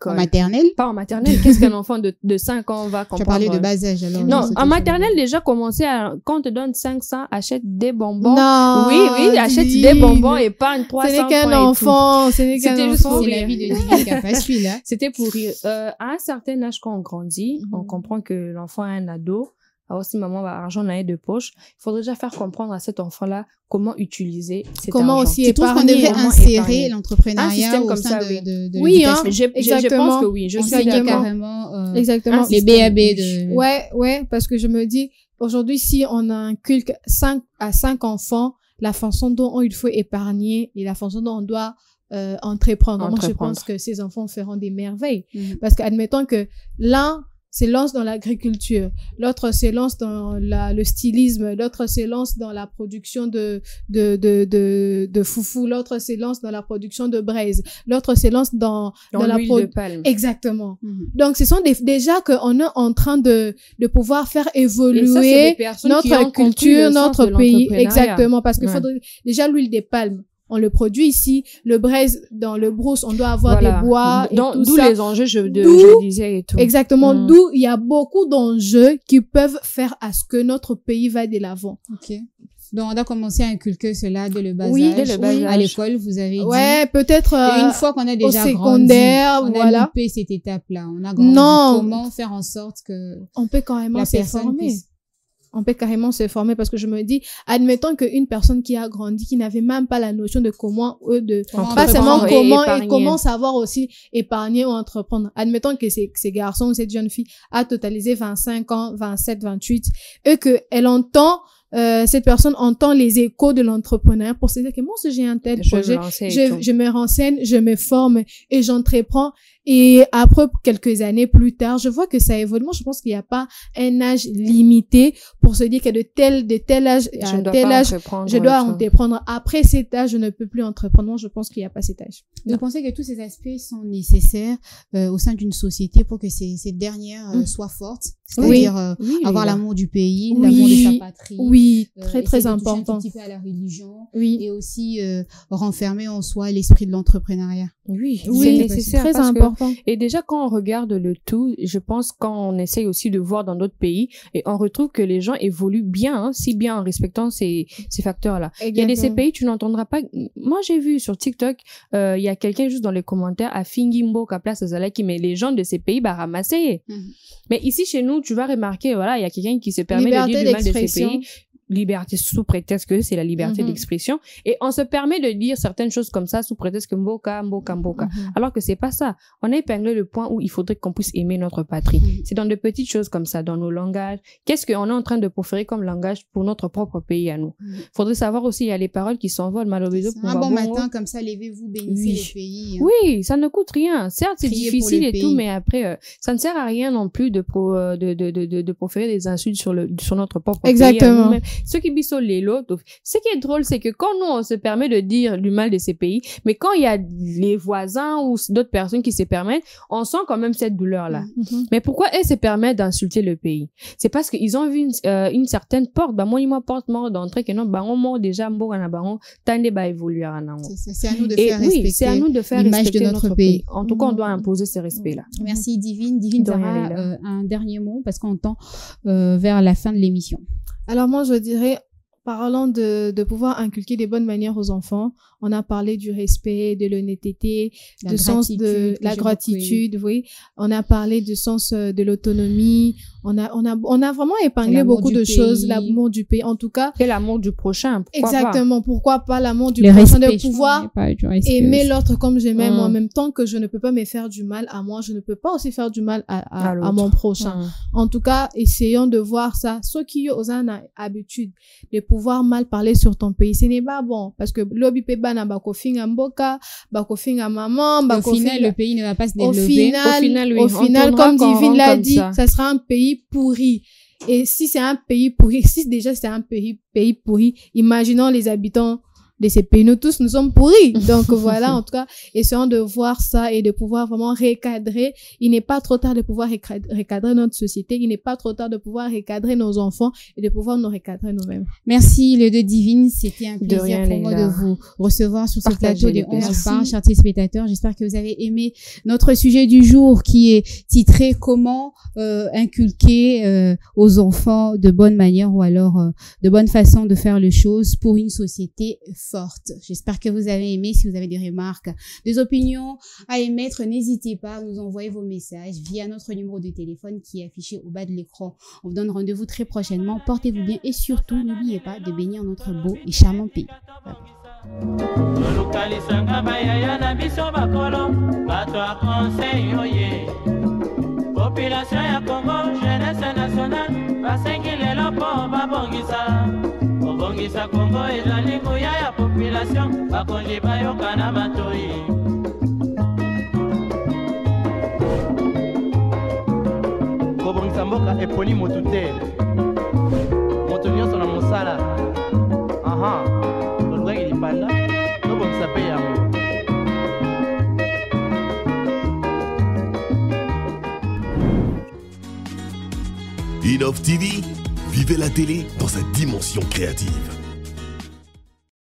Speaker 2: En maternelle?
Speaker 4: Pas en maternelle. Qu'est-ce qu'un enfant de 5 ans va comprendre?
Speaker 2: Tu as parlé de bas âge, alors.
Speaker 4: Non, en maternelle, déjà, quand on te donne 500, achète des bonbons.
Speaker 5: Non.
Speaker 4: Oui, achète des bonbons et pas une 300
Speaker 5: francs. Ce n'est qu'un enfant.
Speaker 2: C'est la vie de Divine Kapasula.
Speaker 4: C'était pour rire. À un certain âge, quand on grandit, on comprend que l'enfant est un ado. Alors, si maman va argent dans de poche, il faudrait déjà faire comprendre à cet enfant-là comment utiliser cet argent.
Speaker 5: Aussi épargner.
Speaker 2: Tu trouves qu'on devrait insérer l'entrepreneuriat au sein de
Speaker 5: oui,
Speaker 4: je pense que oui. Je suis
Speaker 2: carrément
Speaker 5: exactement
Speaker 2: les BAB de...
Speaker 5: Ouais, parce que je me dis, aujourd'hui, si on inculque 5 enfants, la façon dont il faut épargner et la façon dont on doit entreprendre. Moi, je pense que ces enfants feront des merveilles. Parce qu'admettons que l'un se lance dans l'agriculture, l'autre se lance dans le stylisme, l'autre se lance dans la production de foufou, l'autre se lance dans la production de braise, l'autre se lance dans la
Speaker 4: l'huile de palme.
Speaker 5: Exactement. Donc ce sont déjà qu'on est en train de pouvoir faire évoluer notre culture, notre pays. Exactement, parce qu'il faudrait déjà l'huile de palme. On le produit ici, le braise dans le brousse, on doit avoir des bois et tout
Speaker 4: ça. D'où les enjeux, je disais et tout.
Speaker 5: Exactement, d'où il y a beaucoup d'enjeux qui peuvent faire à ce que notre pays va de l'avant.
Speaker 2: Ok. Donc, on a commencé à inculquer cela dès le bas âge.
Speaker 4: Dès le bas âge.
Speaker 2: À l'école, vous avez dit.
Speaker 5: Ouais, peut-être
Speaker 2: une fois qu'on a déjà
Speaker 5: secondaire,
Speaker 2: grandi, on a loupé cette étape-là. On a grandi. Comment faire en sorte que
Speaker 5: on peut carrément se former. On peut carrément se former parce que je me dis, admettons qu'une personne qui a grandi, qui n'avait même pas la notion de comment pas seulement comment savoir aussi épargner ou entreprendre. Admettons que ces garçons ou cette jeune fille a totalisé 25 ans, 27, 28, et que cette personne entend les échos de l'entrepreneur pour se dire que moi, si j'ai un tel projet, je me renseigne, je me forme et j'entreprends. Et après, quelques années plus tard, je vois que ça évolue. Moi, je pense qu'il n'y a pas un âge limité pour se dire que de tel âge à tel âge, je dois entreprendre. Après cet âge, je ne peux plus entreprendre. Moi, je pense qu'il n'y a pas cet âge.
Speaker 2: Vous pensez que tous ces aspects sont nécessaires au sein d'une société pour que ces dernières soient fortes? C'est-à-dire avoir l'amour du pays, l'amour de sa patrie.
Speaker 5: Oui, très important.
Speaker 2: Un petit peu à la religion. Oui. Et aussi renfermer en soi l'esprit de l'entrepreneuriat.
Speaker 4: Oui,
Speaker 5: Oui,
Speaker 4: c'est nécessaire.
Speaker 5: très
Speaker 4: parce que-
Speaker 5: important.
Speaker 4: Et déjà, quand on regarde le tout, je pense quand on essaye aussi de voir dans d'autres pays, et on retrouve que les gens évoluent bien, hein, si bien en respectant ces facteurs-là. Il y a ces pays, tu n'entendras pas. Moi, j'ai vu sur TikTok, il y a quelqu'un juste dans les commentaires à Fingimbo, à Place Azalaki, mais les gens de ces pays, bah, ramasser. Mais ici, chez nous, tu vas remarquer, voilà, il y a quelqu'un qui se permet de dire du mal de ces pays. Liberté sous prétexte que c'est la liberté d'expression, et on se permet de dire certaines choses comme ça sous prétexte que mboka, alors que c'est pas ça. On a épinglé le point où il faudrait qu'on puisse aimer notre patrie. C'est dans de petites choses comme ça, dans nos langages. Qu'est-ce qu'on est en train de proférer comme langage pour notre propre pays à nous? Faudrait savoir aussi, il y a les paroles qui s'envolent malheureusement.
Speaker 2: Un bon matin comme ça, levez-vous, bénissez le pays. Hein.
Speaker 4: Oui, ça ne coûte rien. Certes, c'est
Speaker 2: Priez
Speaker 4: difficile
Speaker 2: pour le
Speaker 4: et
Speaker 2: pays.
Speaker 4: tout, mais après, ça ne sert à rien non plus de proférer des insultes sur notre propre pays.
Speaker 5: Exactement.
Speaker 4: Ceux qui bissent les lots. Ce qui est drôle, c'est que quand nous, on se permet de dire du mal de ces pays, mais quand il y a les voisins ou d'autres personnes qui se permettent, on sent quand même cette douleur-là. Mais pourquoi elles se permettent d'insulter le pays? C'est parce qu'ils ont vu une certaine porte, bah, moi, porte mort d'entrée, que non, bah, on mort déjà, tande, bah, évoluer à un
Speaker 2: c'est à nous de faire respecter.
Speaker 4: Oui, c'est à nous de faire
Speaker 2: l'image
Speaker 4: respecter
Speaker 2: de notre pays.
Speaker 4: En tout cas, on doit imposer ce respect-là.
Speaker 2: Merci, Divine. Divine, Zara, un dernier mot, parce qu'on tend vers la fin de l'émission.
Speaker 5: Alors moi, je dirais, parlant de pouvoir inculquer des bonnes manières aux enfants, on a parlé du respect, de l'honnêteté, du sens de la gratitude, oui. On a parlé du sens de l'autonomie. On a vraiment épinglé beaucoup de choses, l'amour du pays, en tout cas.
Speaker 4: Et l'amour du prochain.
Speaker 5: Exactement. Pourquoi pas l'amour du prochain, de pouvoir aimer l'autre comme je m'aime en même temps que je ne peux pas me faire du mal à moi, je ne peux pas aussi faire du mal à mon prochain. En tout cas, essayons de voir ça. Ceux qui ont l'habitude de pouvoir mal parler sur ton pays, ce n'est pas bon. Parce que lobby peba na bakofinga mboka, bakofinga maman,
Speaker 2: au final, le pays ne va pas se développer.
Speaker 5: Au final, comme Divine l'a dit, ça sera un pays pourri. Et si c'est un pays pourri, si déjà c'est un pays pourri, imaginons les habitants de ces pays. Nous tous, nous sommes pourris. Donc voilà, en tout cas, essayons de voir ça et de pouvoir vraiment recadrer. Il n'est pas trop tard de pouvoir recadrer notre société. Il n'est pas trop tard de pouvoir recadrer nos enfants et de pouvoir nous recadrer nous-mêmes.
Speaker 2: Merci, les deux Divines. C'était un plaisir pour moi de vous recevoir sur ce plateau de On en parle, chers téléspectateurs. J'espère que vous avez aimé notre sujet du jour qui est titré Comment inculquer aux enfants de bonnes manières ou alors de bonnes façons de faire les choses pour une société forte. J'espère que vous avez aimé. Si vous avez des remarques, des opinions à émettre, n'hésitez pas à nous envoyer vos messages via notre numéro de téléphone qui est affiché au bas de l'écran. On vous donne rendez-vous très prochainement. Portez-vous bien et surtout, n'oubliez pas de bénir notre beau et charmant pays.
Speaker 1: Population ya Congo, jeunesse nationale, basengilelo po babongisa. Bongisa Congo ezali nguya ya population, bakonzi bayoka na matoi. Kobongisa mboka eponi motu te. Moto nyonso na mosala. Aha, tolukaki lipanda, tobongisa pe yango.
Speaker 10: Innov TV, vivez la télé dans sa dimension créative.